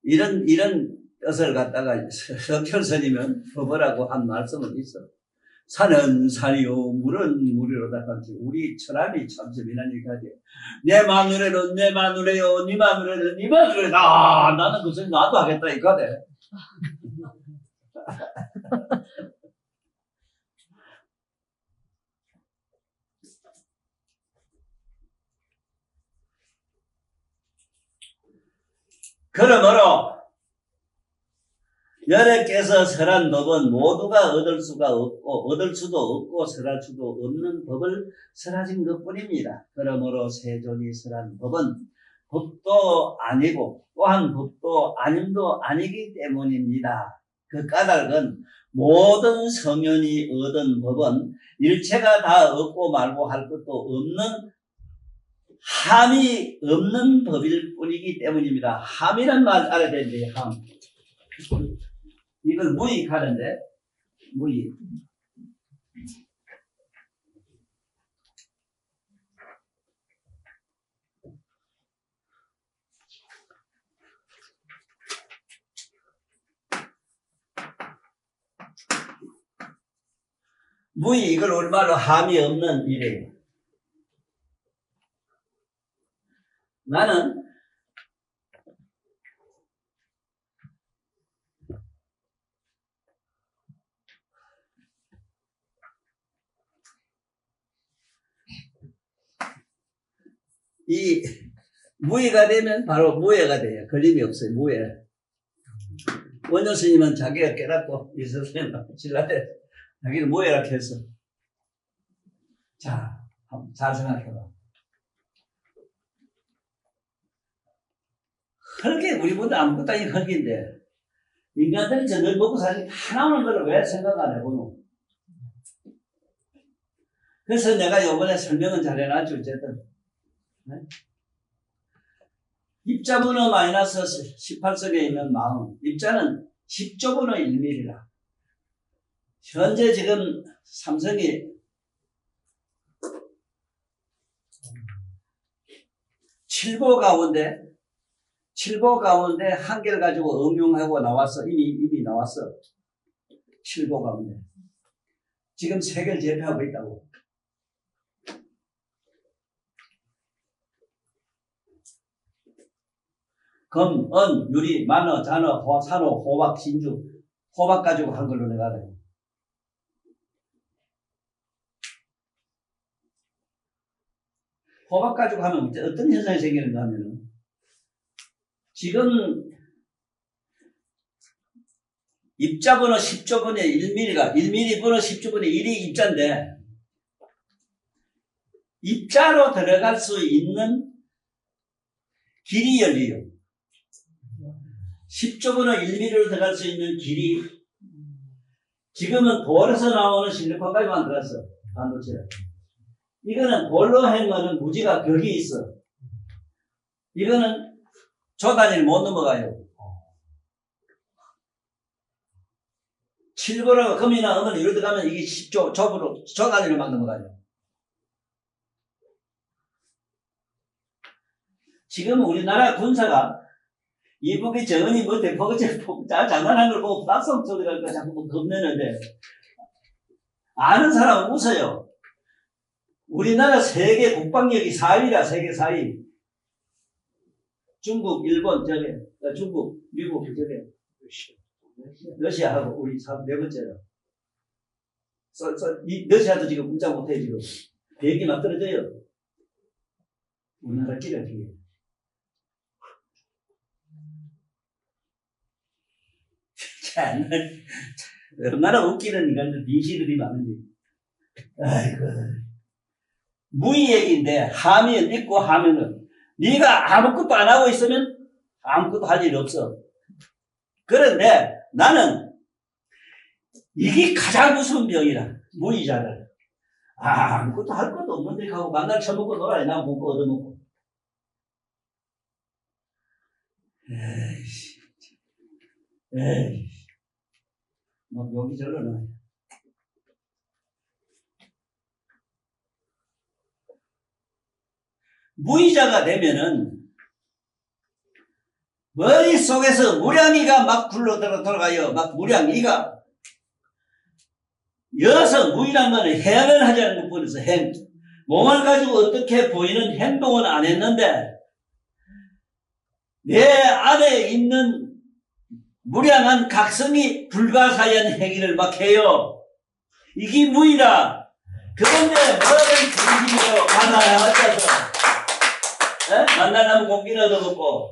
이런 뜻을 갖다가 석철스님은 법어라고 한 말씀은 있어. 산은 산이요, 물은 물이로다. 우리 철학이 참 재미난 얘기하지. 내 마누라는 내 마누라요, 네 마누라는 네 마누라다. 나는 그 소리 나도 하겠다 이거대. 그러므로 여러께서 설한 법은 모두가 얻을 수도 없고 설할 수도 없는 법을 설하신 것뿐입니다. 그러므로 세존이 설한 법은 법도 아니고 또한 법도 아님도 아니기 때문입니다. 그 까닭은 모든 성현이 얻은 법은 일체가 다 얻고 말고 할 것도 없는 함이 없는 법일 뿐이기 때문입니다. 함이란 말 알아야 되는데 함. 이걸 무익하는데 무익. 무익 이걸 우리말로 함이 없는 일이에요. 나는 이 무예가 되면 바로 무예가 돼요. 걸림이 없어요. 무예. 원효 스님은 자기가 깨닫고 이서 스님은 신라대 자기는 무예라고 했어. 자, 잘 생각해봐. 흙이 우리보다 아무것도 아닌 흙인데 인간들이 저늘 먹고 사실 다 나오는 걸 왜 생각 안 해보노? 그래서 내가 요번에 설명은 잘 해놨죠. 어쨌든 네? 입자번호 마이너스 18석에 있는 마음. 입자는 10조번호 1mm라. 현재 지금 삼성이 7보 가운데 한 개를 가지고 응용하고 나왔어. 이미 나왔어. 7보 가운데. 지금 3개를 제패하고 있다고. 금, 은, 유리, 만어, 잔어, 산호, 호박, 진주. 호박 가지고 한 걸로 내가 알아요. 호박 가지고 하면 어떤 현상이 생기는가 하면은, 지금 입자번호 10조분의 1mm가 1mm 번호 10조분의 1이 입자인데 입자로 들어갈 수 있는 길이 열려요. 10조분의 1mm로 들어갈 수 있는 길이 지금은 돌에서 나오는 실리콘까지만 들어갔어. 반도체. 이거는 돌로 한 거는 무지가 벽이 있어. 이거는 조 단위를 못 넘어가요. 7고라고 금이나 음을 이로 들어가면 이게 10조, 좁으로, 조 단위로 막 넘어가요. 지금 우리나라 군사가 이북이 정은이 뭐 대포같이 장난한 걸 보고 박성 소리가 자꾸 겁내는데 아는 사람은 웃어요. 우리나라 세계 국방력이 4위라 세계 4위. 중국, 일본, 중국, 미국, 러시아하고 우리 네 번째라. 러시아도 지금 꼼짝 못해, 지금. 비행기 막 떨어져요. 우리나라 끼려, 끼려. 참, 얼마나 웃기는 인간들, 빙시들이 많은지. 아이고. 무의 얘기인데, 하면 있고 하면은, 네가 아무것도 안 하고 있으면 아무것도 할 일 없어. 그런데 나는 이게 가장 무서운 병이라. 무의자를. 아무것도 할 것도 없는데 하고 만날 처먹고 놀아야 나 먹고 얻어먹고. 에이씨. 뭐 여기저기로 나와요. 무의자가 되면은 머릿속에서 무량이가 막 굴러 들어가요. 막 무량이가. 여기서 무의란 거는 행을 하자는 것뿐이서 행. 몸을 가지고 어떻게 보이는 행동은 안 했는데 내 안에 있는 무량한 각성이 불가사의한 행위를 막 해요. 이게 무의라. 그런데 뭐든 중심으로 가나야 어쩌서 만나려면 공기를 얻어먹고.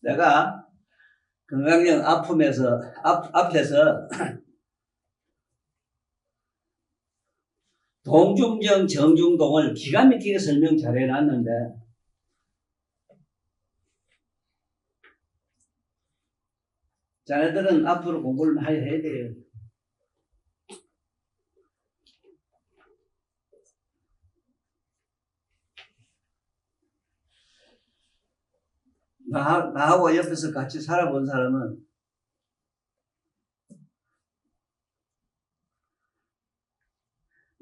내가 건강령 앞에서 동중정 정중동을 기가 막히게 설명 잘 해놨는데 자네들은 앞으로 공부를 많이 해야 돼요. 나하고 옆에서 같이 살아본 사람은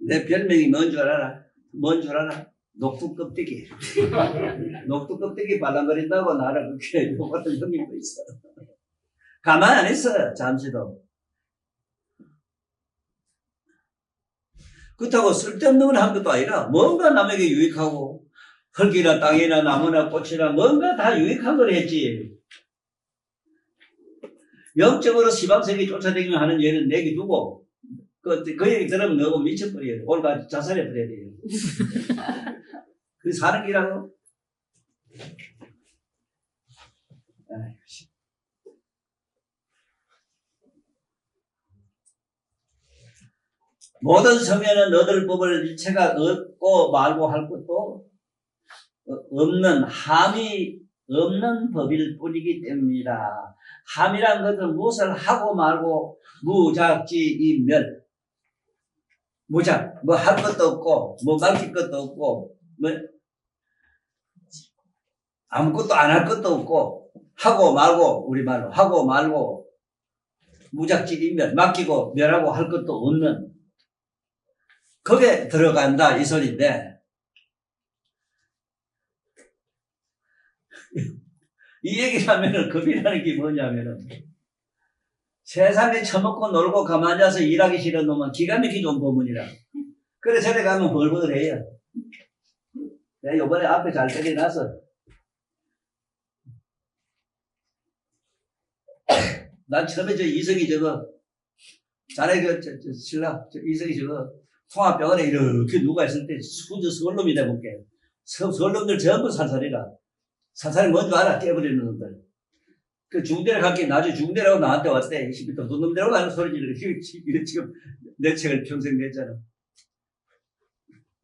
내 별명이 뭔 줄 알아? 뭔 줄 알아? 녹두 껍데기. 녹두 껍데기 발랑거린다고 나를 그렇게 욕하는 형님도 있어. 가만 안 있어, 잠시도. 그렇다고 쓸데없는 걸 한 것도 아니라 뭔가 남에게 유익하고 흙이나 땅이나 나무나 꽃이나 뭔가 다 유익한 걸 했지. 영적으로 시방세계 쫓아다니며 하는 예는 내게 두고 그 얘기 들으면 너무 미쳐버려요. 오늘 자살해버려야 돼요. 그 사는 기라고. 모든 성에는 얻을 법을 일체가 얻고 말고 할 것도 없는 함이 없는 법일 뿐이기 때문이다. 함이란 것은 무엇을 하고 말고 무작지이멸. 무작, 뭐 할 것도 없고 뭐 맡길 것도 없고 뭐 아무것도 안 할 것도 없고 하고 말고 우리말로 하고 말고 무작지이멸, 맡기고 멸하고 할 것도 없는 거기에 들어간다 이 소리인데 이 얘기를 하면은 급이라는 게 뭐냐면은 세상에 처먹고 놀고 가만히 앉아서 일하기 싫은 놈은 기가 막히게 좋은 법문이라. 그래 저래 가면 벌벌해요. 내가 요번에 앞에 잘 때려놔서 난 처음에 저 이성이 저거 자네 신랑 이성이 저거 통합병원에 이렇게 누가 있을 때 서울놈이 돼볼게. 서울놈들 전부 살살이라. 살살이 뭔 줄 알아? 깨버리는 놈들. 그 중대를 갈게 나중에 중대라고 나한테 왔대. 20m 도놈대라고 나는 소리 지르고 지금 내 책을 평생 냈잖아.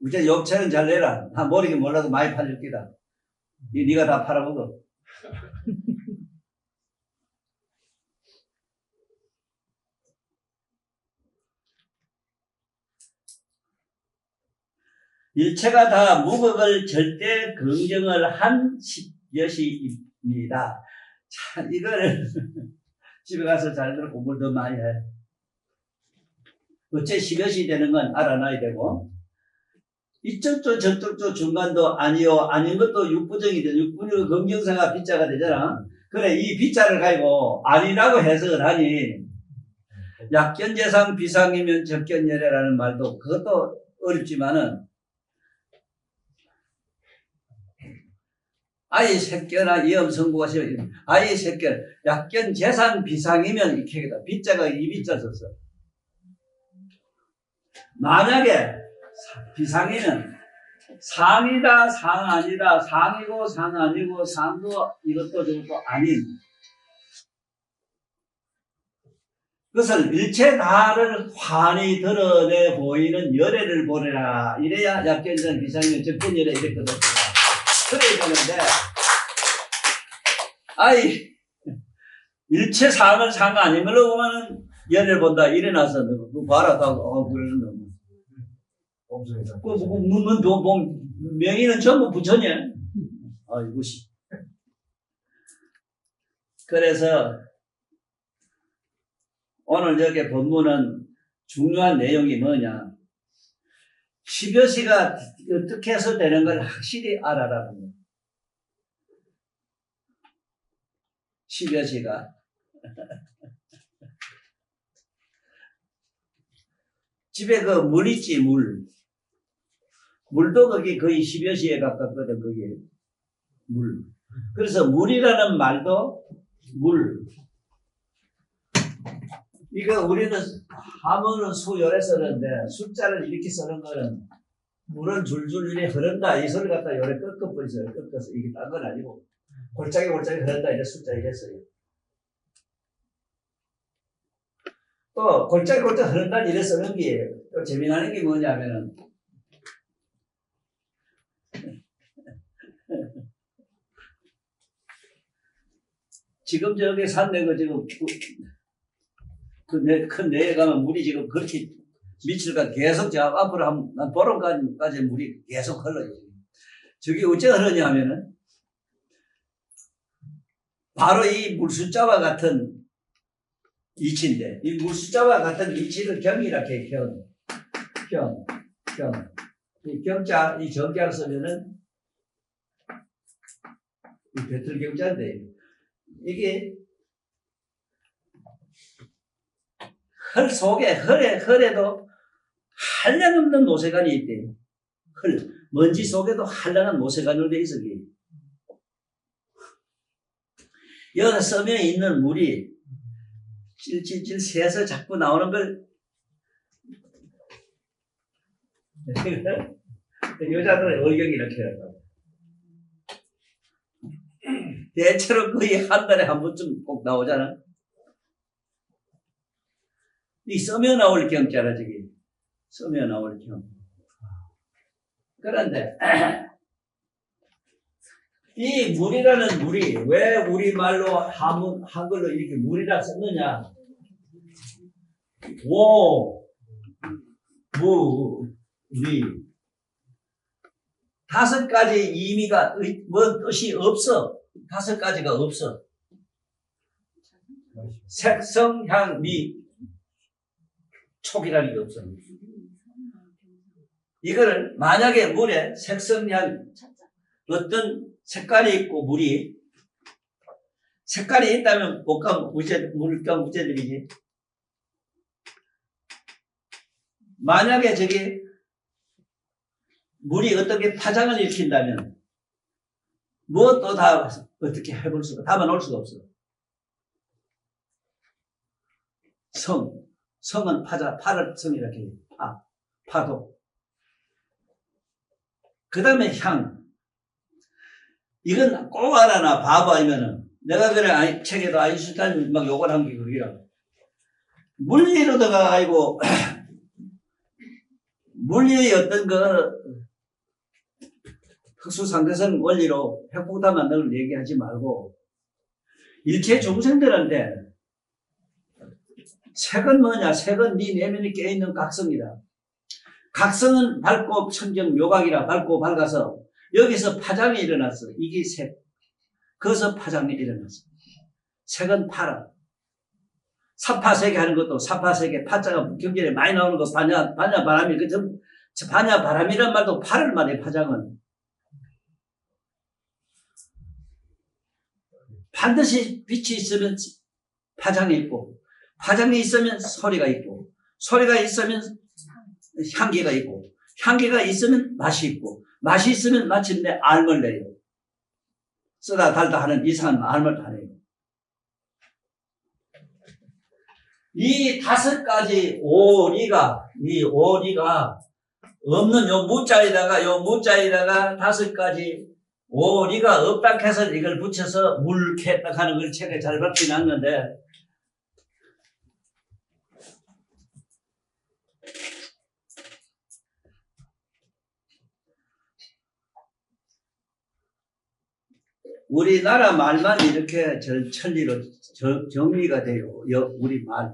우리 욕책은 잘 내라. 나 모르긴 몰라도 많이 팔릴 기다. 네가 다 팔아먹어. 일체가 다 무극을 절대 긍정을 한 것이입니다. 참 이거를 집에 가서 잘들 공부를 더 많이 해. 어째 시것이 되는 건 알아놔야 되고 이쪽도 저쪽도 중간도 아니요 아닌 것도 육부정이 돼. 육부정은 긍정사가 비자가 되잖아. 그래 이 비자를 가지고 아니라고 해석을 하니 약견재상 비상이면 적견열애라는 말도 그것도 어렵지만은 아이 색견아 이엄성구가 아이 색견 약견 재산 비상이면 이렇게 다 비자가 이 비자 썼어. 만약에 비상이면 상이다 상 아니다 상이고 상 아니고 상도 이것도 저것도 아닌 그것을 일체 다를 환히 드러내 보이는 열애를 보내라. 이래야 약견전 비상이면 적견열애 이랬거든. 그래야 되는데 아이 일체 상을 상 아닌 걸로 보면은 열애를 본다 이래놔서 너 봐라 다 그러는 거. 명의는 전부 부처냐? 이것이. 그래서 오늘 저기 법문은 중요한 내용이 뭐냐? 10여시가 어떻게 해서 되는 걸 확실히 알아라는 거예요. 10여시가. 집에 그 물 있지, 물. 물도 거기 거의 10여시에 가깝거든, 거기. 물. 그래서 물이라는 말도 물. 이거 우리는 하문은 수열에 쓰는데 숫자를 이렇게 쓰는 거는 물은 줄줄 이렇게 흐른다. 이 소리 갖다 요래 꺾어버리세요. 꺾어서 이게 딴 건 아니고 골짜기 흐른다. 이래 숫자 이랬어요. 또 골짜기 흐른다 이래 쓰는 게 또 재미나는 게 뭐냐면은 지금 저기 산내 그 지금 큰 내에 가면 물이 지금 그렇게 미칠까 계속 저 앞으로 한 보름까지 물이 계속 흘러요. 저기 어째 흐르냐 하면은 바로 이 물숫자와 같은 이치인데 이 물숫자와 같은 이치를 경이라게 경. 이 경자, 이 정자를 쓰면은 이 배틀 경자인데 이게 헐 속에 헐에도 한량없는 모세관이 있대. 먼지 속에도 한량한 모세관으로 돼 있어. 여기서 써며 있는 물이 찔찔찔 새서 자꾸 나오는 걸 여자들은 의경이 이렇게 해요. 대체로 거의 한 달에 한 번쯤 꼭 나오잖아. 이 써며 나올 경자라 저기 써며 나올 경. 그런데 이 물이라는 물이 왜 우리말로 한글로 이렇게 물이라 썼느냐? 리 다섯 가지 의미가 뭔 뜻이 없어. 다섯 가지가 없어. 색성, 향, 미, 촉이라는 게 없어. 이거를 만약에 물에 색성, 향, 어떤 색깔이 있고 물이 색깔이 있다면 물감 묻혀드리지. 만약에 저기 물이 어떻게 파장을 일으킨다면 무엇도 다 어떻게 해볼 수가, 담아놓을 수가 없어. 성은 파를성이라고 해요. 파도. 그 다음에 향. 이건 꼭 알아놔. 바보 아니면은. 내가 그래, 책에도 아인슈타인 막 욕을 한 게 그기라. 물리로 들어가가지고, 물리의 어떤 특수상대성 원리로 핵폭탄 만능을 얘기하지 말고, 일체 중생들한테 색은 뭐냐? 색은 네 내면에 깨어있는 각성이다. 각성은 밝고 청정 묘각이라 밝고 밝아서 여기서 파장이 일어났어. 이게 색. 거기서 파장이 일어났어. 색은 파라. 사파세계 하는 것도 사파세계 파자가 경전에 많이 나오는 거 반야바람이 반야바람이란 말도 파를 말해. 파장은 반드시 빛이 있으면 파장이 있고, 파장이 있으면 소리가 있고, 소리가 있으면 향기가 있고, 향기가 있으면 맛이 있고, 맛이 있으면 마침내 알을 내요. 쓰다 달다 하는 이상한 알을 하네요. 이 5가지 오리가 없는 요 무자에다가 5가지 오리가 없다 해서 이걸 붙여서 물캐딱 하는 걸 책에 잘 받긴 않는데, 우리나라 말만 이렇게 천리로 정리가 돼요. 우리 말.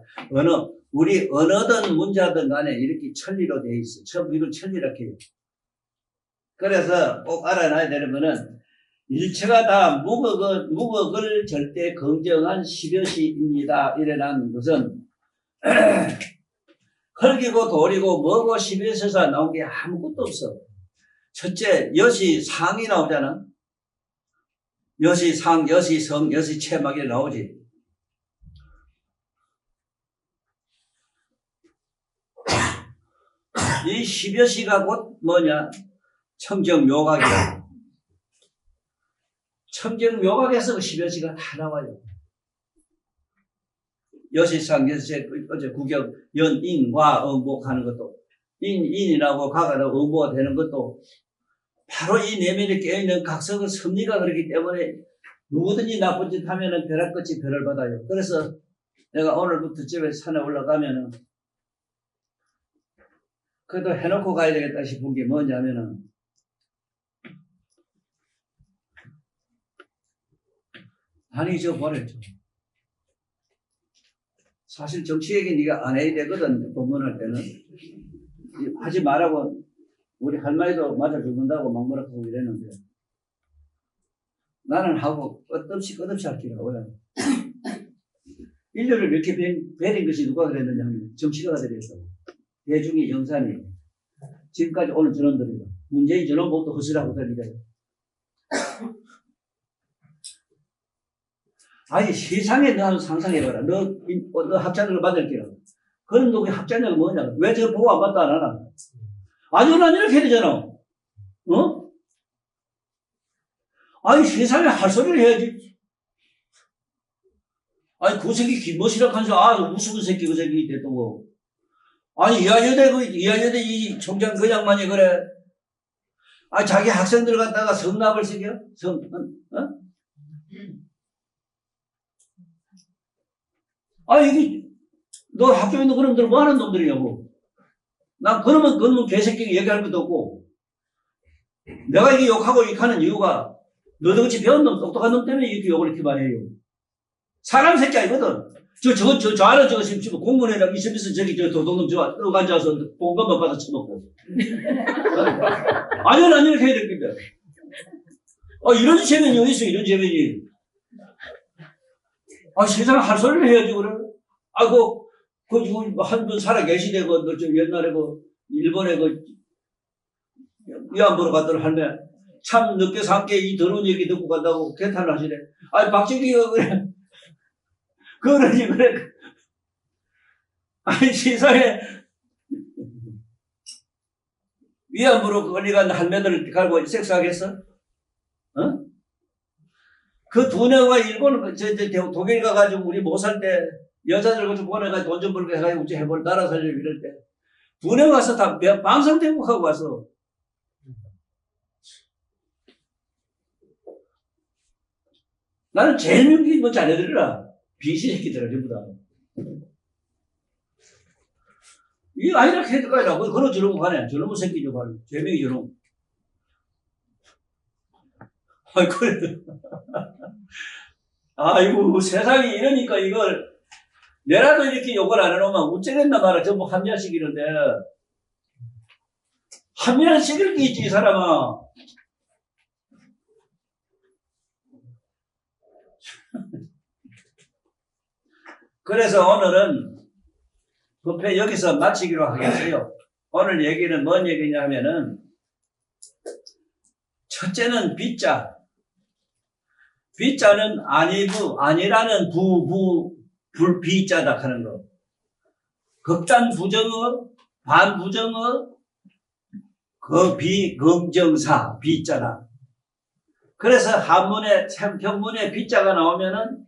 우리 언어든 문자든 간에 이렇게 천리로 돼 있어. 전부 이걸 천리라고 해요. 그래서 꼭 알아놔야 되는 거는, 일체가 다 무극을 절대 긍정한 십여시입니다. 일어난 것은, 흙이고 돌이고 뭐고 십여시에서 나온 게 아무것도 없어. 첫째, 여시상이 나오잖아. 여시상, 여시성, 여시체막이 나오지. 이 십여시가 곧 뭐냐? 청정묘각이야. 청정묘각에서 그 십여시가 다 나와요. 여시상, 여시체, 어제 구경, 연인과 음복하는 것도, 인이라고 가가지고 음보가 되는 것도, 바로 이 내면에 깨어있는 각성의 섭리가 그렇기 때문에 누구든지 나쁜 짓 하면은 벼락끝이 별을 받아요. 그래서 내가 오늘부터 집에 산에 올라가면은 그래도 해놓고 가야 되겠다 싶은 게 뭐냐면은, 아니 저 보냈죠. 사실 정치 얘기 네가 안 해야 되거든. 법문할 때는 하지 말라고. 우리 할머니도 맞아 죽는다고 막 뭐라 하고 이랬는데, 나는 하고 끝없이 할게요. 왜? 인류를 이렇게 베린 것이 누가 그랬느냐 하면 정치가가 되겠어. 대중의 영산이. 지금까지 오는 전원들이다. 문재인 전원복도 허술하고 들리래요. 아니, 세상에 너 한번 상상해봐라. 너 학자력을 받을 게라. 그런 놈의 학자력이 뭐냐? 왜 저 보고 안 받다 안 하나? 아니, 난 이렇게 해야 되잖아. 어? 아니, 세상에 할 소리를 해야지. 아니, 그 새끼 김모시라고 하면서, 무슨 새끼, 그 새끼 됐던 거. 아니, 이하여대 이 총장 그 양반이 그래. 자기 학생들 갖다가 성납을 시켜? 이게, 너 학교에 있는 그런 놈들 뭐 하는 놈들이냐고. 난 그러면 개새끼 얘기할 것도 없고, 내가 이게 욕하고 이렇게 하는 이유가 너같이 배운 놈, 똑똑한 놈 때문에 이렇게 욕을 이렇게 많이 해요. 사람 새끼 아니거든. 저 안에 지금 공무원이랑 있으면서 저 도둑놈 떡 앉아서 봉감만 받아 쳐먹고. 아니면 이렇게 해야 될 건데. 이런 재면이 어디 있어, 이런 재면이. 세상에 할 소리를 해야지, 그래. 한 분 살아 계시대, 옛날에 일본에 위안부로 갔던 할매. 참 늦게 산게 이 더러운 얘기 듣고 간다고 개탄을 하시네. 아니, 박정희가 그래. 그러니 그래. 아니, 세상에 위안부로 걸려간 할매들을 갈고 섹스하겠어? 어? 그 두뇌가 일본, 독일 가가지고 우리 못 살 때 여자들 좀 보내가지고 돈 좀 벌게 해가지고 우리 해볼 나라 살려고 이럴 때 두뇌 가서 다 방송대국하고 와서 나는 제일 명기 뭐 잘해드리라. 비시 새끼들아, 전부 다. 이 아이라 캐드가이라고, 그런 저런 거 가네. 저런 거 새끼죠, 바로. 제명이 저런. 아이, 그래. 아이고, 세상이 이러니까 이걸, 내라도 이렇게 욕을 안 해놓으면 우째겠나 말아. 전부 합리화시키는데. 합리화시킬 게 있지, 이 사람아. 그래서 오늘은 부패 여기서 마치기로 하겠어요. 오늘 얘기는 뭔 얘기냐 하면은, 첫째는 비자. 비자는 아니라는 비자다 하는 거. 극단 부정어, 반부정어, 비긍정사, 비자다. 그래서 평문에 비자가 나오면은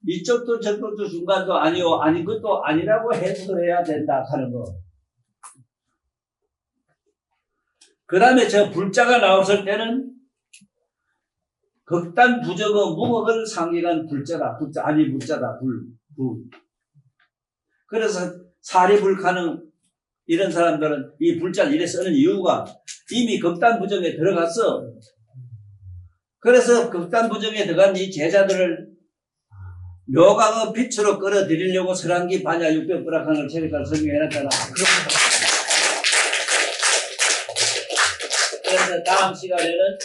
이쪽도 저쪽도 중간도 아니요, 아닌 것도 아니라고 해석을 해야 된다 하는 거. 그 다음에 저 불자가 나왔을 때는 극단 부정어 무극을 상징한 불자다. 불자다. 불. 그래서 사리불가능 이런 사람들은 이 불자를 이래 쓰는 이유가 이미 극단 부정에 들어갔어. 그래서 극단 부정에 들어간 이 제자들을 묘강의 빛으로 끌어들이려고 설왕기 반야 육변불악하는 책에다 설명해놨잖아. 그래서 다음 시간에는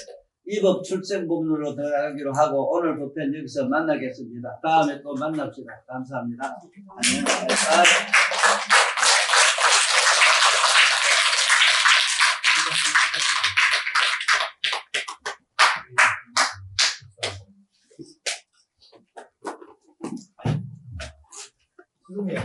이 법 출생 부분으로 들어가기로 하고 오늘 법편 여기서 만나겠습니다. 다음에 또 만납시다. 감사합니다. 선생님,